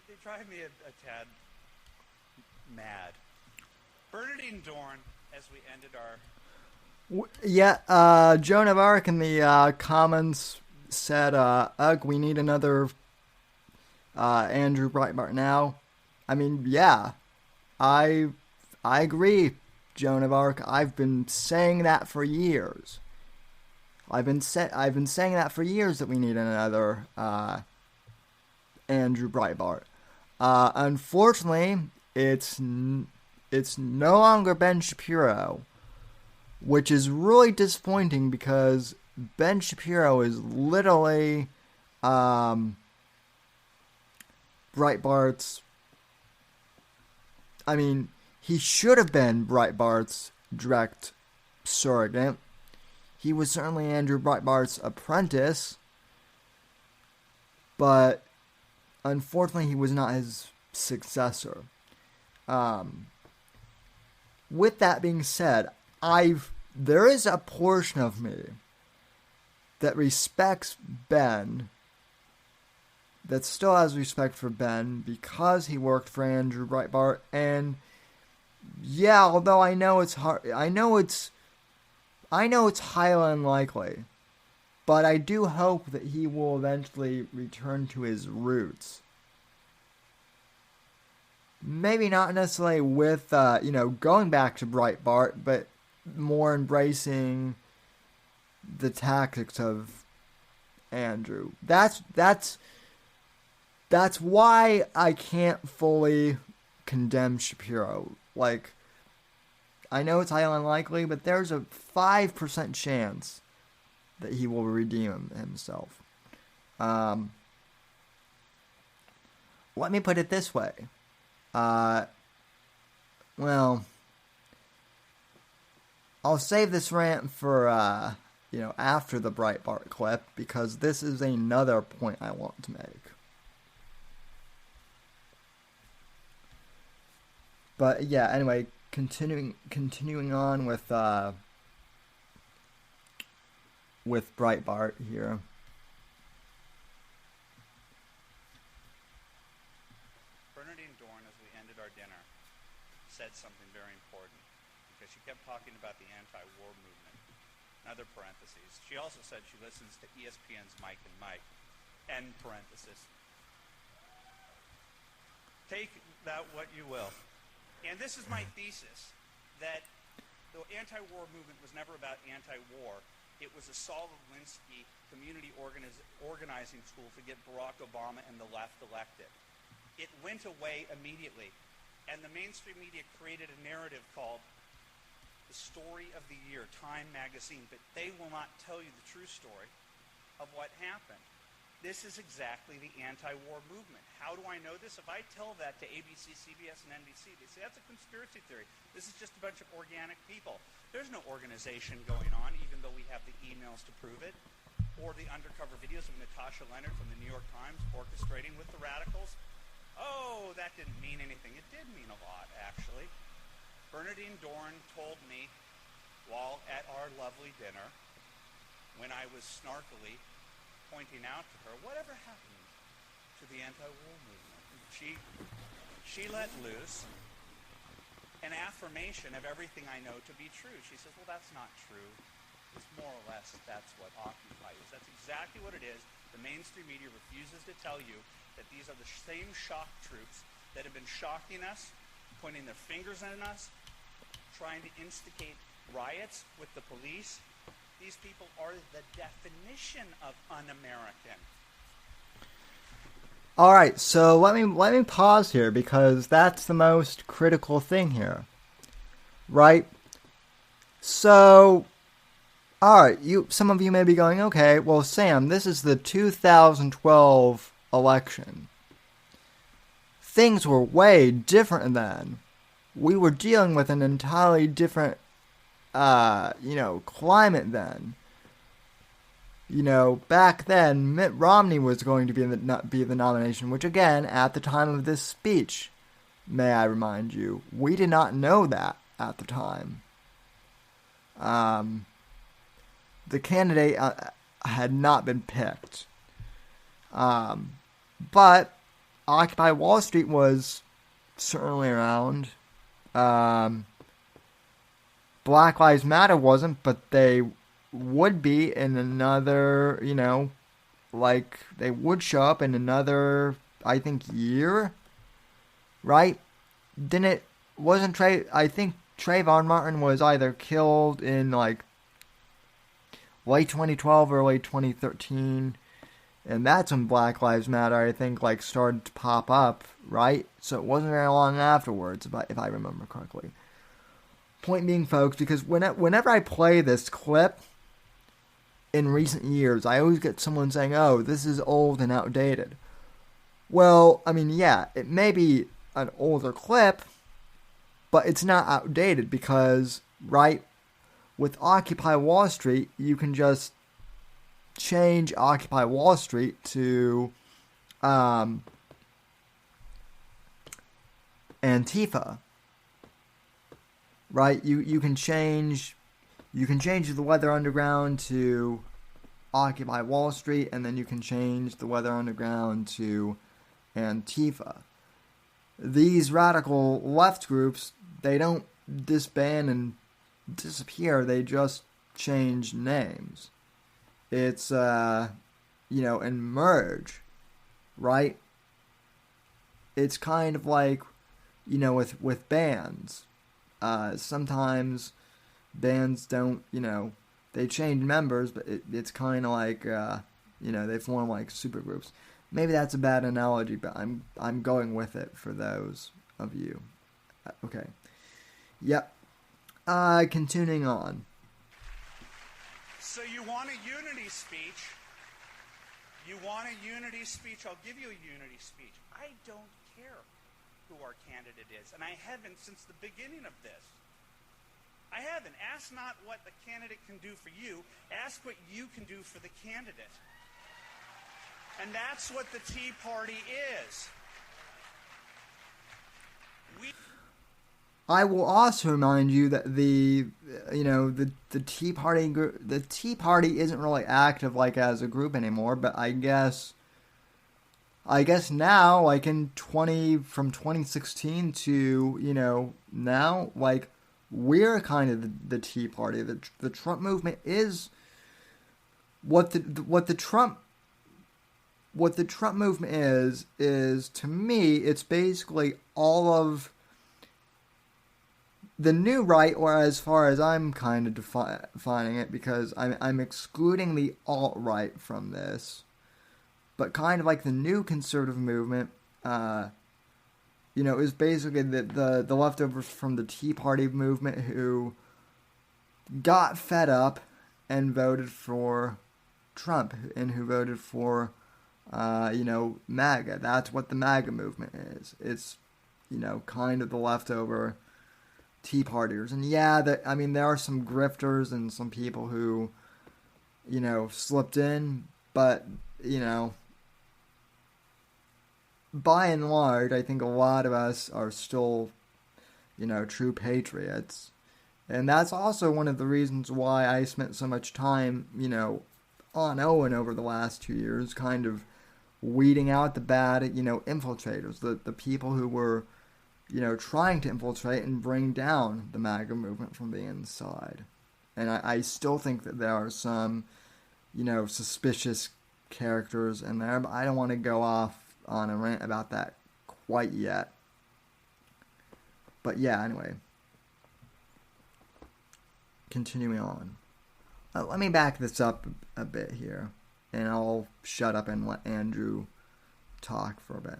they drive me a tad mad. Bernadine Dorn, as we ended our... Joan of Arc in the comments said, ugh, we need another Andrew Breitbart now. I mean, yeah, I agree, Joan of Arc. I've been saying that for years. I've been saying that for years that we need another Andrew Breitbart. Unfortunately, it's no longer Ben Shapiro, which is really disappointing because Ben Shapiro is literally Breitbart's. I mean, he should have been Breitbart's direct surrogate. He was certainly Andrew Breitbart's apprentice, but unfortunately he was not his successor. With that being said, there is a portion of me that respects Ben, that still has respect for Ben because he worked for Andrew Breitbart, and yeah, although I know it's hard, I know it's highly unlikely, but I do hope that he will eventually return to his roots. Maybe not necessarily with, going back to Breitbart, but more embracing the tactics of Andrew. That's why I can't fully condemn Shapiro. Like, I know it's highly unlikely, but there's a 5% chance that he will redeem himself. Let me put it this way. Well, I'll save this rant for, after the Breitbart clip, because this is another point I want to make. But yeah, anyway, continuing on with Breitbart here. Bernadine Dorn, as we ended our dinner, said something very important because she kept talking about the anti-war movement. Another parentheses. She also said she listens to ESPN's Mike and Mike. End parenthesis. Take that what you will. And this is my thesis, that the anti-war movement was never about anti-war. It was a Saul Alinsky community organizing tool to get Barack Obama and the left elected. It went away immediately. And the mainstream media created a narrative called The Story of the Year, Time magazine. But they will not tell you the true story of what happened. This is exactly the anti-war movement. How do I know this? If I tell that to ABC, CBS, and NBC, they say that's a conspiracy theory. This is just a bunch of organic people. There's no organization going on, even though we have the emails to prove it, or the undercover videos of Natasha Leonard from the New York Times orchestrating with the radicals. Oh, that didn't mean anything. It did mean a lot, actually. Bernadine Dorn told me while at our lovely dinner, when I was snarkily pointing out to her, whatever happened to the anti-war movement? She let loose an affirmation of everything I know to be true. She says, well, that's not true. It's more or less that's what Occupy is. That's exactly what it is. The mainstream media refuses to tell you that these are the same shock troops that have been shocking us, pointing their fingers at us, trying to instigate riots with the police. These people are the definition of un-American. All right, so let me pause here because that's the most critical thing here, right? So, all right, some of you may be going, okay, well, Sam, this is the 2012 election. Things were way different then. We were dealing with an entirely different, climate then. Back then, Mitt Romney was going to be the nomination, which again, at the time of this speech, may I remind you, we did not know that at the time. The candidate had not been picked. But Occupy Wall Street was certainly around. Black Lives Matter wasn't, but they would be in another, they would show up in another, I think, year, right? I think Trayvon Martin was either killed in, late 2012 or late 2013, and that's when Black Lives Matter, I think, started to pop up, right? So it wasn't very long afterwards, if I remember correctly. Point being, folks, because whenever I play this clip, in recent years, I always get someone saying, oh, this is old and outdated. Well, I mean, yeah, it may be an older clip, but it's not outdated because, right, with Occupy Wall Street, you can just change Occupy Wall Street to Antifa, right? You can change the Weather Underground to Occupy Wall Street, and then you can change the Weather Underground to Antifa. These radical left groups, they don't disband and disappear, they just change names. It's, and merge, right? It's kind of like, with bands. Sometimes bands don't, they change members, but it's kind of like, they form like supergroups. Maybe that's a bad analogy, but I'm going with it for those of you. Okay. Yep. Continuing on. So you want a unity speech? You want a unity speech? I'll give you a unity speech. I don't care who our candidate is, and I haven't since the beginning of this. I haven't. Ask not what the candidate can do for you. Ask what you can do for the candidate. And that's what the Tea Party is. I will also remind you that the Tea Party group, the Tea Party isn't really active as a group anymore, but I guess now, from 2016 to, now, we're kind of the Tea Party. The Trump movement is what the Trump movement is to me, it's basically all of the new right, or as far as I'm kind of defining it, because I'm excluding the alt-right from this, but kind of like the new conservative movement, is basically the leftovers from the Tea Party movement who got fed up and voted for Trump, and who voted for, MAGA. That's what the MAGA movement is. It's, kind of the leftover Tea Partiers. And yeah, there are some grifters and some people who, by and large, I think a lot of us are still, true patriots. And that's also one of the reasons why I spent so much time, on Owen over the last 2 years, kind of weeding out the bad, infiltrators, the people who were, trying to infiltrate and bring down the MAGA movement from the inside. And I still think that there are some, suspicious characters in there, but I don't want to go off on a rant about that quite yet. But yeah, anyway. Continuing on. Let me back this up a bit here, and I'll shut up and let Andrew talk for a bit.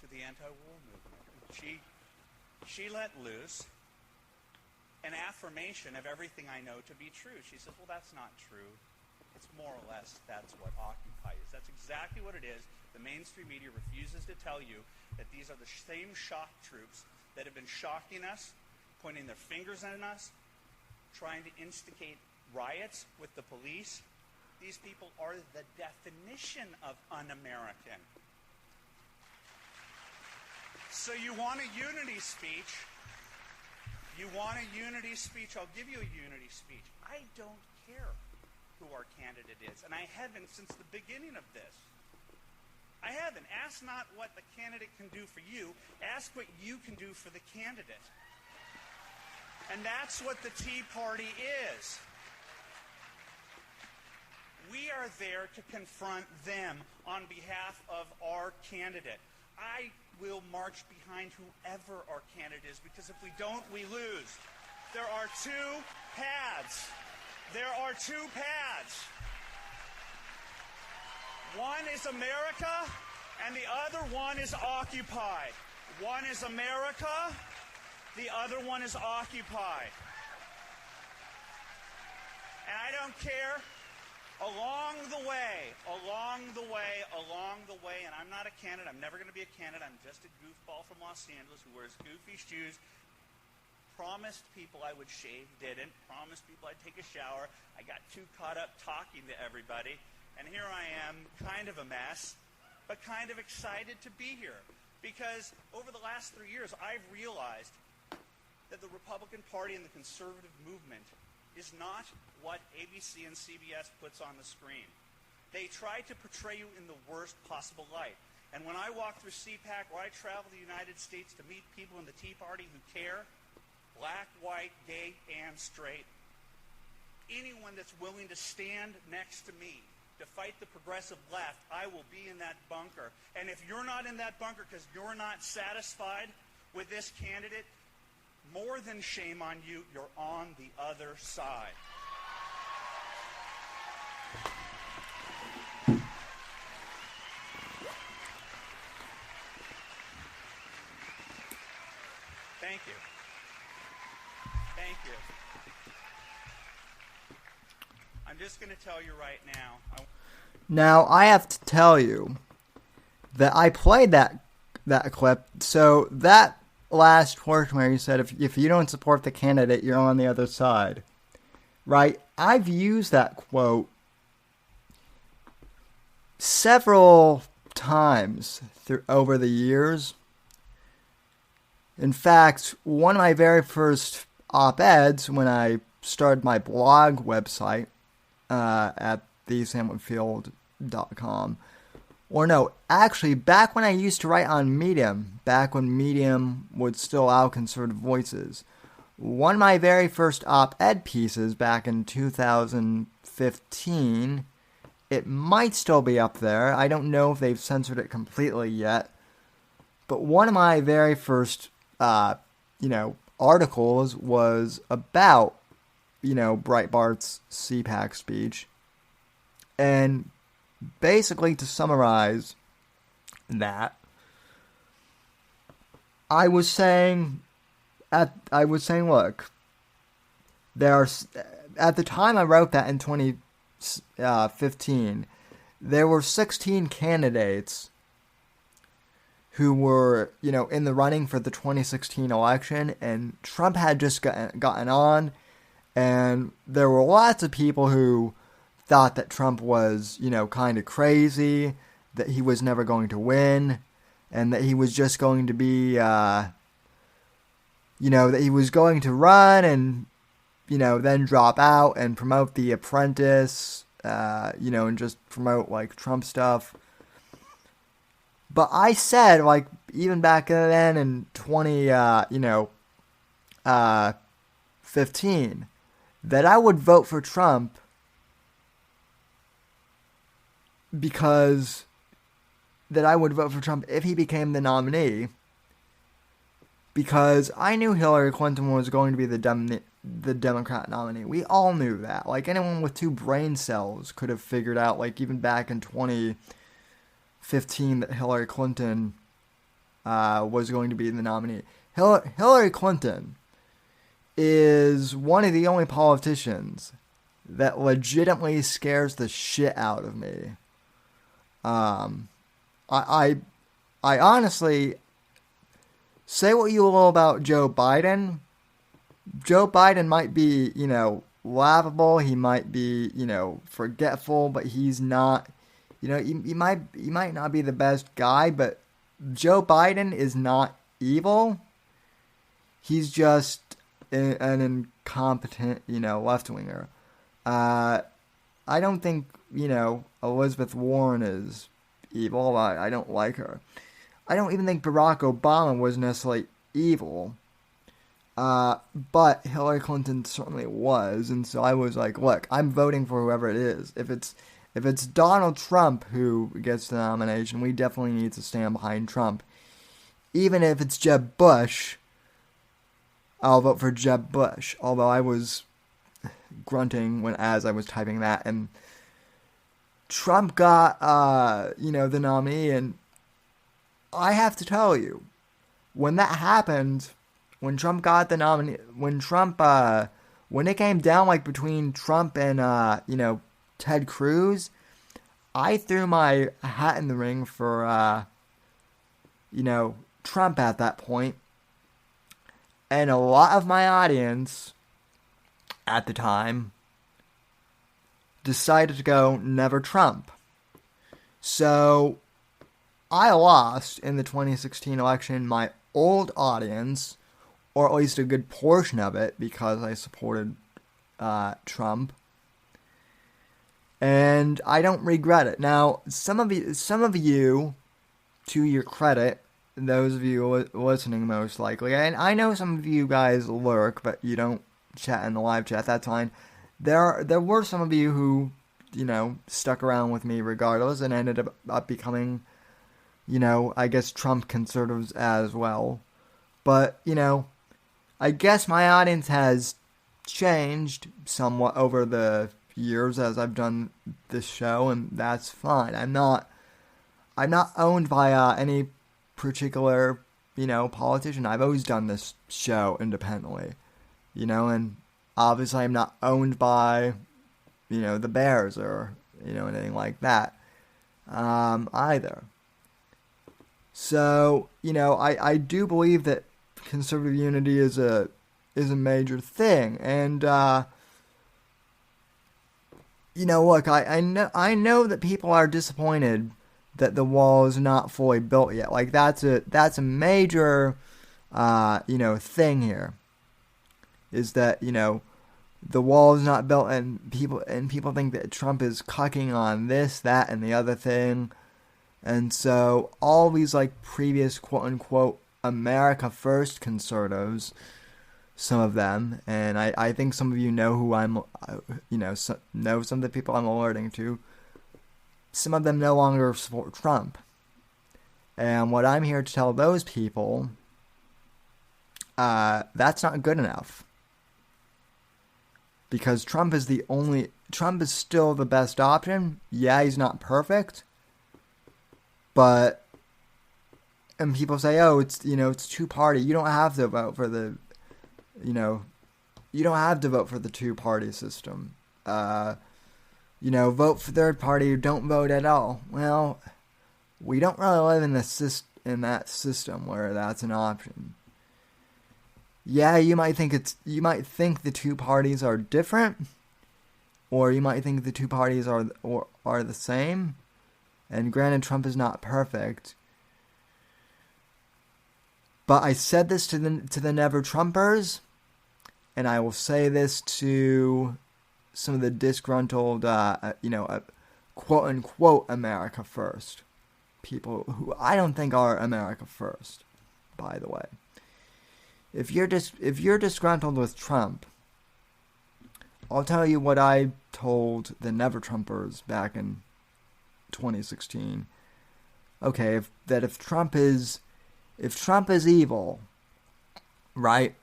To the anti-war movement. She let loose an affirmation of everything I know to be true. She says, well, that's not true. It's more or less that's what Occupy is. That's exactly what it is. The mainstream media refuses to tell you that these are the same shock troops that have been shocking us, pointing their fingers at us, trying to instigate riots with the police. These people are the definition of un-American. So you want a unity speech? You want a unity speech? I'll give you a unity speech. I don't care who our candidate is, and I haven't since the beginning of this. I haven't. Ask not what the candidate can do for you. Ask what you can do for the candidate. And that's what the Tea Party is. We are there to confront them on behalf of our candidate. I will march behind whoever our candidate is, because if we don't, we lose. There are two paths. There are two paths. One is America, and the other one is Occupy. One is America, the other one is Occupy. And I don't care. Along the way, and I'm not a candidate, I'm never going to be a candidate, I'm just a goofball from Los Angeles who wears goofy shoes, promised people I would shave, didn't, promised people I'd take a shower, I got too caught up talking to everybody, and here I am, kind of a mess, but kind of excited to be here. Because over the last 3 years, I've realized that the Republican Party and the conservative movement is not what ABC and CBS puts on the screen. They try to portray you in the worst possible light. And when I walk through CPAC, or I travel the United States to meet people in the Tea Party who care, black, white, gay, and straight, anyone that's willing to stand next to me to fight the progressive left, I will be in that bunker. And if you're not in that bunker because you're not satisfied with this candidate, more than shame on you, you're on the other side. Thank you. Thank you. I'm just going to tell you right now. Now, I have to tell you that I played that clip, so that last portion where you said if you don't support the candidate, you're on the other side, right? I've used that quote several times over the years. In fact, one of my very first op-eds when I started my blog website at thesandwinfield.com, or no, actually, back when I used to write on Medium, back when Medium would still allow conservative voices, one of my very first op-ed pieces back in 2015, it might still be up there. I don't know if they've censored it completely yet. But one of my very first, articles was about, Breitbart's CPAC speech. And basically, to summarize that, I was saying, look, there's, at the time I wrote that in 2015, there were 16 candidates who were, in the running for the 2016 election, and Trump had just gotten on, and there were lots of people who thought that Trump was, kind of crazy, that he was never going to win, and that he was just going to be, that he was going to run and, then drop out and promote The Apprentice, and just promote, like, Trump stuff. But I said, like, even back then in 2015, that I would vote for Trump if he became the nominee, because I knew Hillary Clinton was going to be the Democrat nominee. We all knew that. Like, anyone with 2 brain cells could have figured out, like, even back in 2015, that Hillary Clinton was going to be the nominee. Hillary Clinton is one of the only politicians that legitimately scares the shit out of me. I honestly, say what you will about Joe Biden. Joe Biden might be, laughable. He might be, forgetful, but he's not, he might not be the best guy, but Joe Biden is not evil. He's just an incompetent, left-winger. I don't think, Elizabeth Warren is evil. I don't like her. I don't even think Barack Obama was necessarily evil. But Hillary Clinton certainly was, and so I was like, look, I'm voting for whoever it is. If it's Donald Trump who gets the nomination, we definitely need to stand behind Trump. Even if it's Jeb Bush, I'll vote for Jeb Bush. Although I was grunting as I was typing that, and Trump got, the nominee, and I have to tell you, when that happened, when Trump got the nominee, when it came down, like, between Trump and, Ted Cruz, I threw my hat in the ring for, Trump at that point. And a lot of my audience at the time decided to go never Trump. So I lost in the 2016 election my old audience, or at least a good portion of it, because I supported Trump. And I don't regret it. Now, some of you, to your credit, those of you listening most likely, and I know some of you guys lurk, but you don't chat in the live chat, that's fine. There were some of you who, stuck around with me regardless and ended up becoming, I guess Trump conservatives as well. But, I guess my audience has changed somewhat over the years as I've done this show, and that's fine. I'm not owned by any particular, politician. I've always done this show independently, and obviously I'm not owned by, the Bears or, anything like that, either. So, I do believe that conservative unity is a major thing, and, look, I know that people are disappointed that the wall is not fully built yet. Like, that's a major, thing here, is that, the wall is not built, and people think that Trump is cucking on this, that, and the other thing. And so all these, like, previous quote-unquote America First conservatives, some of them, and I think some of you know who I'm, know some of the people I'm alerting to, some of them no longer support Trump. And what I'm here to tell those people, that's not good enough. Because Trump is still the best option. Yeah, he's not perfect. But, and people say, oh, it's two-party. You don't have to vote for the, you don't have to vote for the two-party system. Vote for third party or don't vote at all. Well, we don't really live in that system where that's an option. Yeah, you might think the two parties are different, or you might think the two parties are the same. And granted, Trump is not perfect. But I said this to the Never Trumpers, and I will say this to some of the disgruntled, quote unquote America First people who I don't think are America First, by the way. If you're disgruntled with Trump, I'll tell you what I told the Never Trumpers back in 2016. Okay, if Trump is evil, right?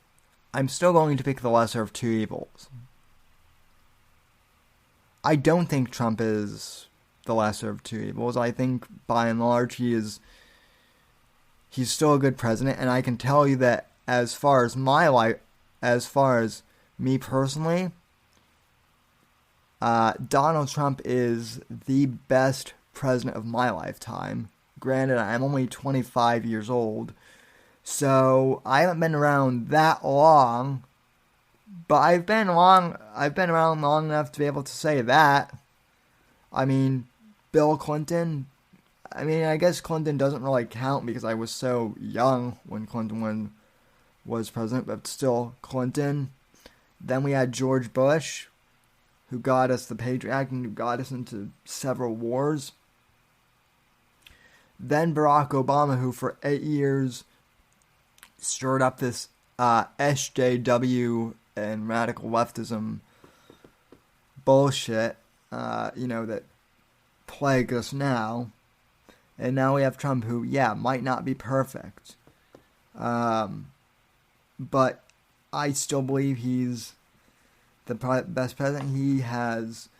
I'm still going to pick the lesser of two evils. I don't think Trump is the lesser of two evils. I think by and large he's still a good president, and I can tell you that as far as me personally, Donald Trump is the best president of my lifetime. Granted, I'm only 25 years old, so I haven't been around that long, but I've been around long enough to be able to say that. I mean, Bill Clinton, I guess Clinton doesn't really count because I was so young when Clinton was president, but still, Clinton. Then we had George Bush, who got us the Patriot Act and who got us into several wars. Then Barack Obama, who for 8 years stirred up this SJW and radical leftism bullshit, that plague us now. And now we have Trump, who, might not be perfect. But I still believe he's the best president. He has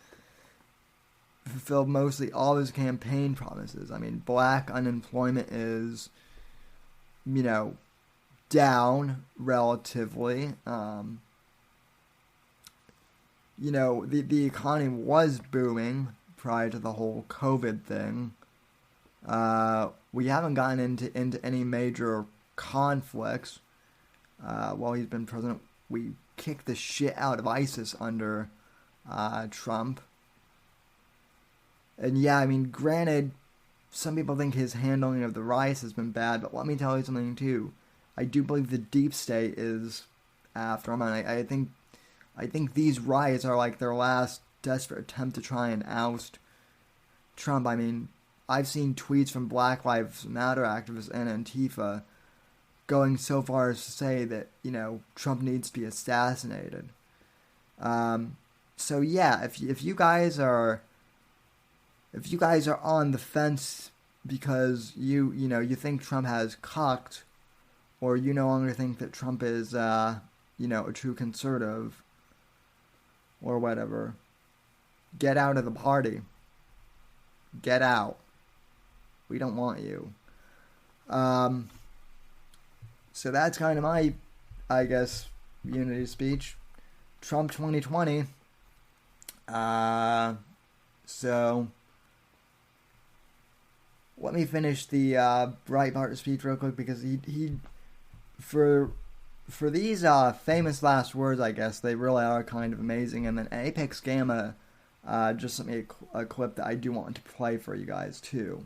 fulfilled mostly all his campaign promises. I mean, black unemployment is, down relatively. The economy was booming prior to the whole COVID thing. We haven't gotten into any major conflicts while he's been president. We kicked the shit out of ISIS under Trump. And granted, some people think his handling of the riots has been bad, but let me tell you something too. I do believe the deep state is after him, and I think these riots are like their last desperate attempt to try and oust Trump. I mean, I've seen tweets from Black Lives Matter activists and Antifa going so far as to say that, Trump needs to be assassinated. So yeah, if you guys are on the fence because you think Trump has cocked, or you no longer think that Trump is a true conservative or whatever, get out of the party. Get out. We don't want you. So that's kind of my, I guess, unity speech. Trump 2020. So let me finish the Breitbart speech real quick, because he for these famous last words, I guess they really are kind of amazing. And then Apex Gamma just sent me a clip that I do want to play for you guys too.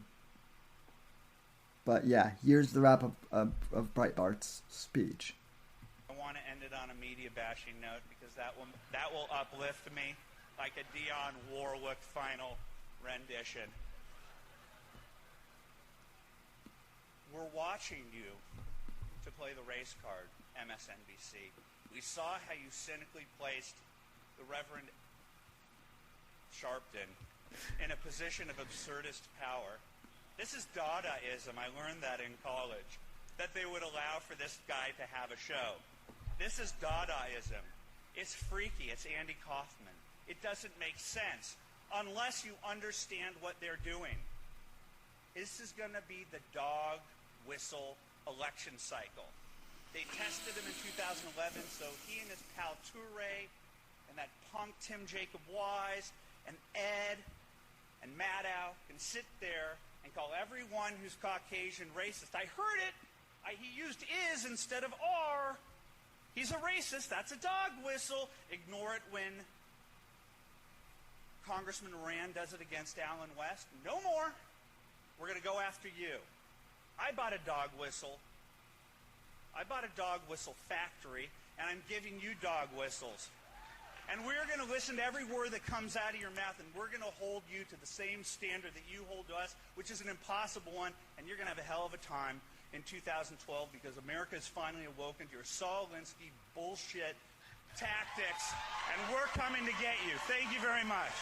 But yeah, here's the wrap of Breitbart's speech. I want to end it on a media bashing note, because that will uplift me like a Dionne Warwick final rendition. We're watching you to play the race card, MSNBC. We saw how you cynically placed the Reverend Sharpton in a position of absurdist power. This is Dadaism. I learned that in college, that they would allow for this guy to have a show. This is Dadaism. It's freaky. It's Andy Kaufman. It doesn't make sense unless you understand what they're doing. This is going to be the dog whistle election cycle. They tested him in 2011, so he and his pal Toure and that punk Tim Jacob Wise and Ed and Maddow can sit there and call everyone who's Caucasian racist. I heard it. He used is instead of are. He's a racist. That's a dog whistle. Ignore it when Congressman Rand does it against Allen West. No more. We're going to go after you. I bought a dog whistle. I bought a dog whistle factory, and I'm giving you dog whistles. And we're going to listen to every word that comes out of your mouth, and we're going to hold you to the same standard that you hold to us, which is an impossible one, and you're going to have a hell of a time in 2012 because America has finally awoken to your Saul Alinsky bullshit tactics, and we're coming to get you. Thank you very much.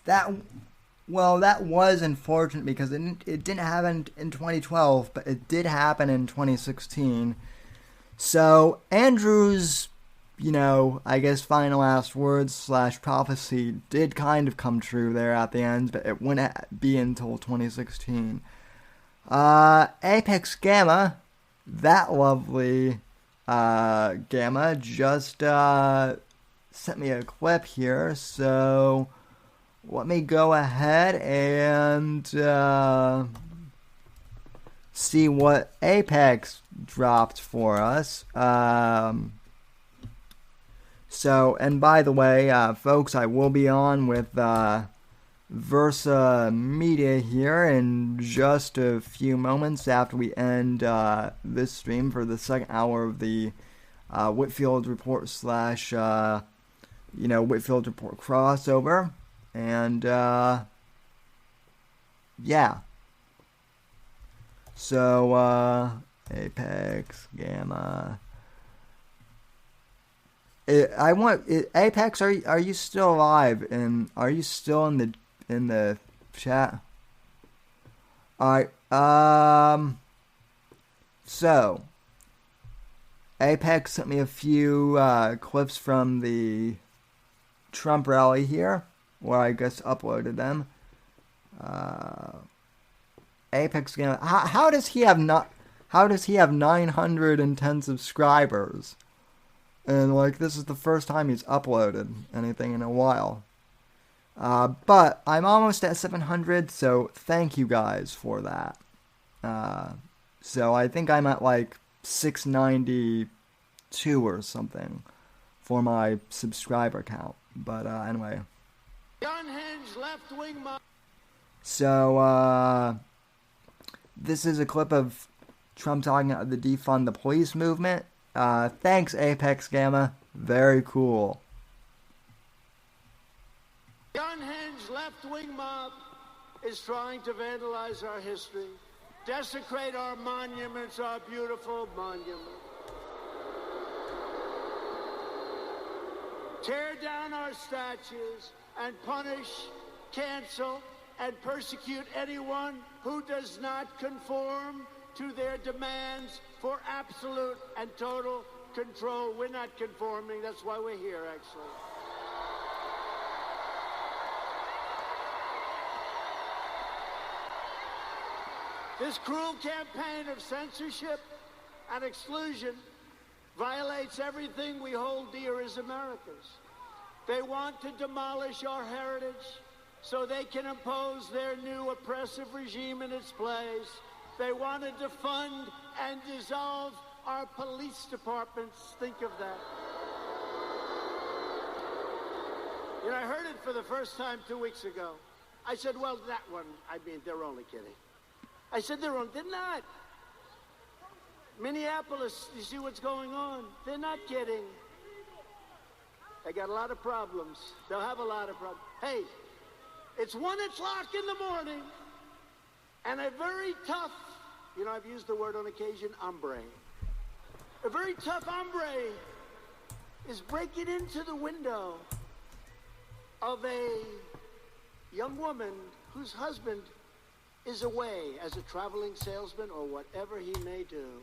That was unfortunate because it didn't happen in 2012, but it did happen in 2016. So Andrew's, I guess final last words / prophecy did kind of come true there at the end, but it wouldn't be until 2016. Apex Gamma, that lovely Gamma, just sent me a clip here, so let me go ahead and see what Apex dropped for us. And by the way, folks, I will be on with Versa Media here in just a few moments after we end this stream for the second hour of the Whitfield Report / Whitfield Report crossover. And, yeah. So, Apex, Gamma. Apex, are you still alive? And are you still in the chat? Alright, so, Apex sent me a few, clips from the Trump rally here, where I guess uploaded them. Apex Gamma. How does he have 910 subscribers? And this is the first time he's uploaded anything in a while. But I'm almost at 700, so thank you guys for that. So I think I'm at 692 or something for my subscriber count. But anyway. Unhinged left-wing So, this is a clip of Trump talking about the defund the police movement. Thanks, Apex Gamma. Very cool. The unhinged left-wing mob is trying to vandalize our history, desecrate our monuments, our beautiful monuments, tear down our statues, and punish, cancel, and persecute anyone who does not conform to their demands for absolute and total control. We're not conforming. That's why we're here, actually. This cruel campaign of censorship and exclusion violates everything we hold dear as Americans. They want to demolish our heritage so they can impose their new oppressive regime in its place. They want to defund and dissolve our police departments. Think of that. I heard it for the first time 2 weeks ago. I said, well, that one, they're only kidding. I said, they're not. Minneapolis, you see what's going on? They're not kidding. They got a lot of problems. They'll have a lot of problems. Hey, it's 1 o'clock in the morning, and a very tough, I've used the word on occasion, hombre. A very tough hombre is breaking into the window of a young woman whose husband is away as a traveling salesman or whatever he may do.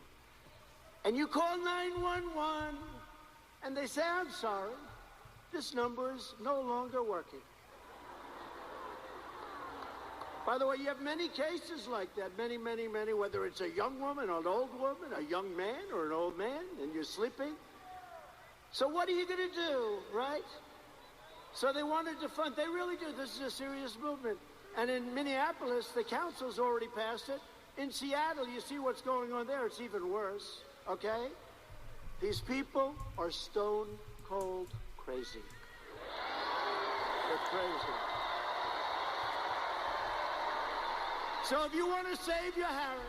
And you call 911, and they say, I'm sorry, this number is no longer working. By the way, you have many cases like that, many, whether it's a young woman, an old woman, a young man, or an old man, and you're sleeping. So what are you going to do, right? So they want to defund. They really do. This is a serious movement. And in Minneapolis, the council's already passed it. In Seattle, you see what's going on there. It's even worse, okay? These people are stone cold crazy. They're crazy. So if you want to save your heritage,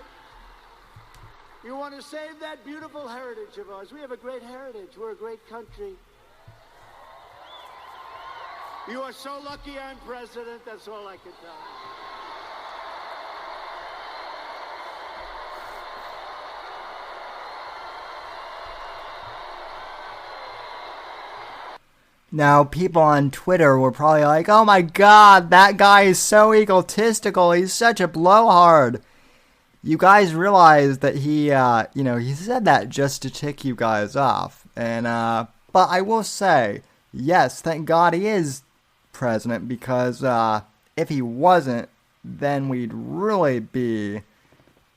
you want to save that beautiful heritage of ours. We have a great heritage. We're a great country. You are so lucky I'm president. That's all I can tell you. Now, people on Twitter were probably like, oh my god, that guy is so egotistical, he's such a blowhard. You guys realize that he, he said that just to tick you guys off. And, but I will say, yes, thank God he is president, because, if he wasn't, then we'd really be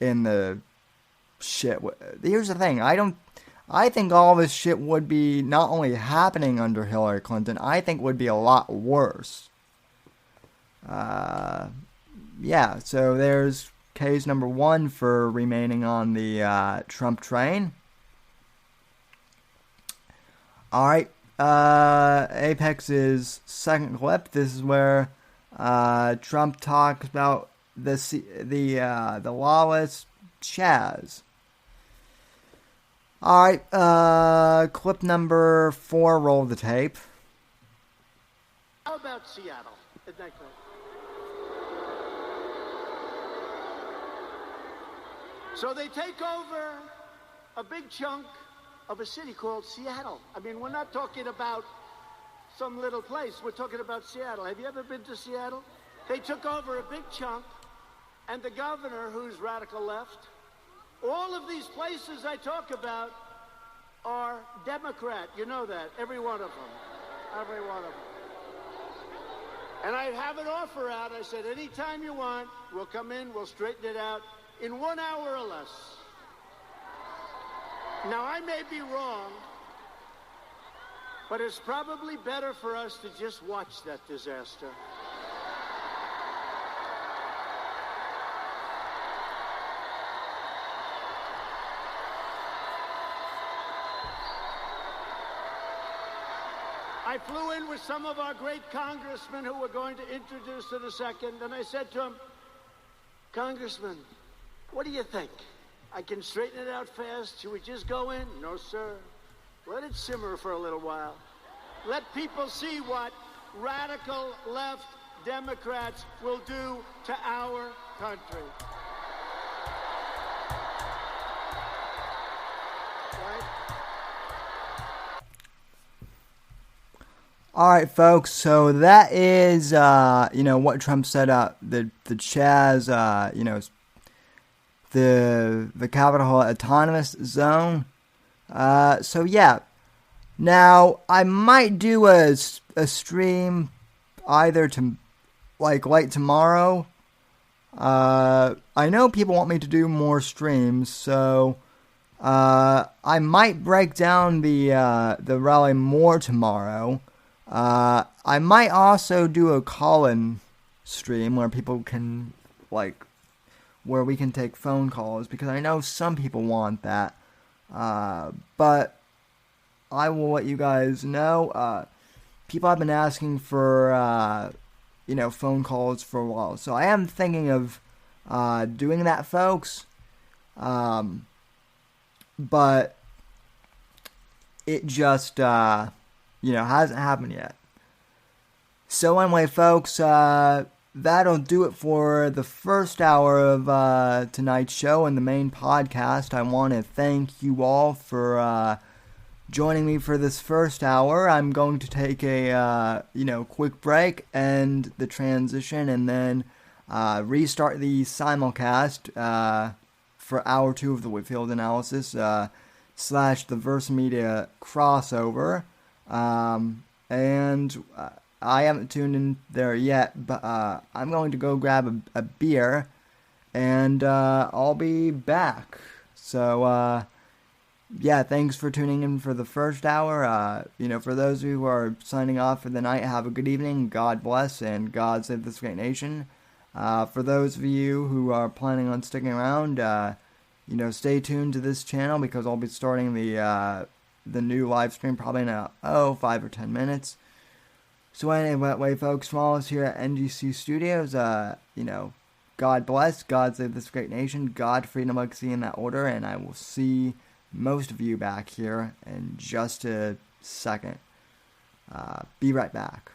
in the shit. Here's the thing, I think all this shit would be not only happening under Hillary Clinton, I think would be a lot worse. Yeah, so there's case number 1 for remaining on the Trump train. Alright, Apex's second clip. This is where Trump talks about the lawless Chaz. Alright, clip number 4, roll the tape. How about Seattle? Isn't that great? So they take over a big chunk of a city called Seattle. I mean, we're not talking about some little place. We're talking about Seattle. Have you ever been to Seattle? They took over a big chunk, and the governor, who's radical left, all of these places I talk about are Democrat. You know that. Every one of them. Every one of them. And I have an offer out. I said, anytime you want, we'll come in, we'll straighten it out in 1 hour or less. Now, I may be wrong, but it's probably better for us to just watch that disaster. I flew in with some of our great congressmen who we're going to introduce in a second, and I said to him, Congressman, what do you think? I can straighten it out fast. Should we just go in? No, sir. Let it simmer for a little while. Let people see what radical left Democrats will do to our country. Right? Alright, folks, so that is, what Trump said, the Chaz, the Capitol Autonomous Zone. So yeah. Now, I might do a stream either late tomorrow. I know people want me to do more streams, so I might break down the rally more tomorrow. I might also do a call-in stream where people can, where we can take phone calls, because I know some people want that. But I will let you guys know. People have been asking for, phone calls for a while. So I am thinking of doing that, folks. But it just, hasn't happened yet. So anyway, folks, that'll do it for the first hour of tonight's show and the main podcast. I want to thank you all for joining me for this first hour. I'm going to take a quick break and the transition, and then restart the simulcast for hour 2 of the Whitfield analysis / the Versa Media crossover. And I haven't tuned in there yet, but I'm going to go grab a beer, and I'll be back. So, thanks for tuning in for the first hour. For those of you who are signing off for the night, have a good evening, God bless, and God save this great nation. For those of you who are planning on sticking around, stay tuned to this channel because I'll be starting the new live stream probably in 5 or 10 minutes. So anyway, folks, from all us here at NGC Studios, God bless, God save this great nation, God, freedom, legacy in that order, and I will see most of you back here in just a second. Be right back.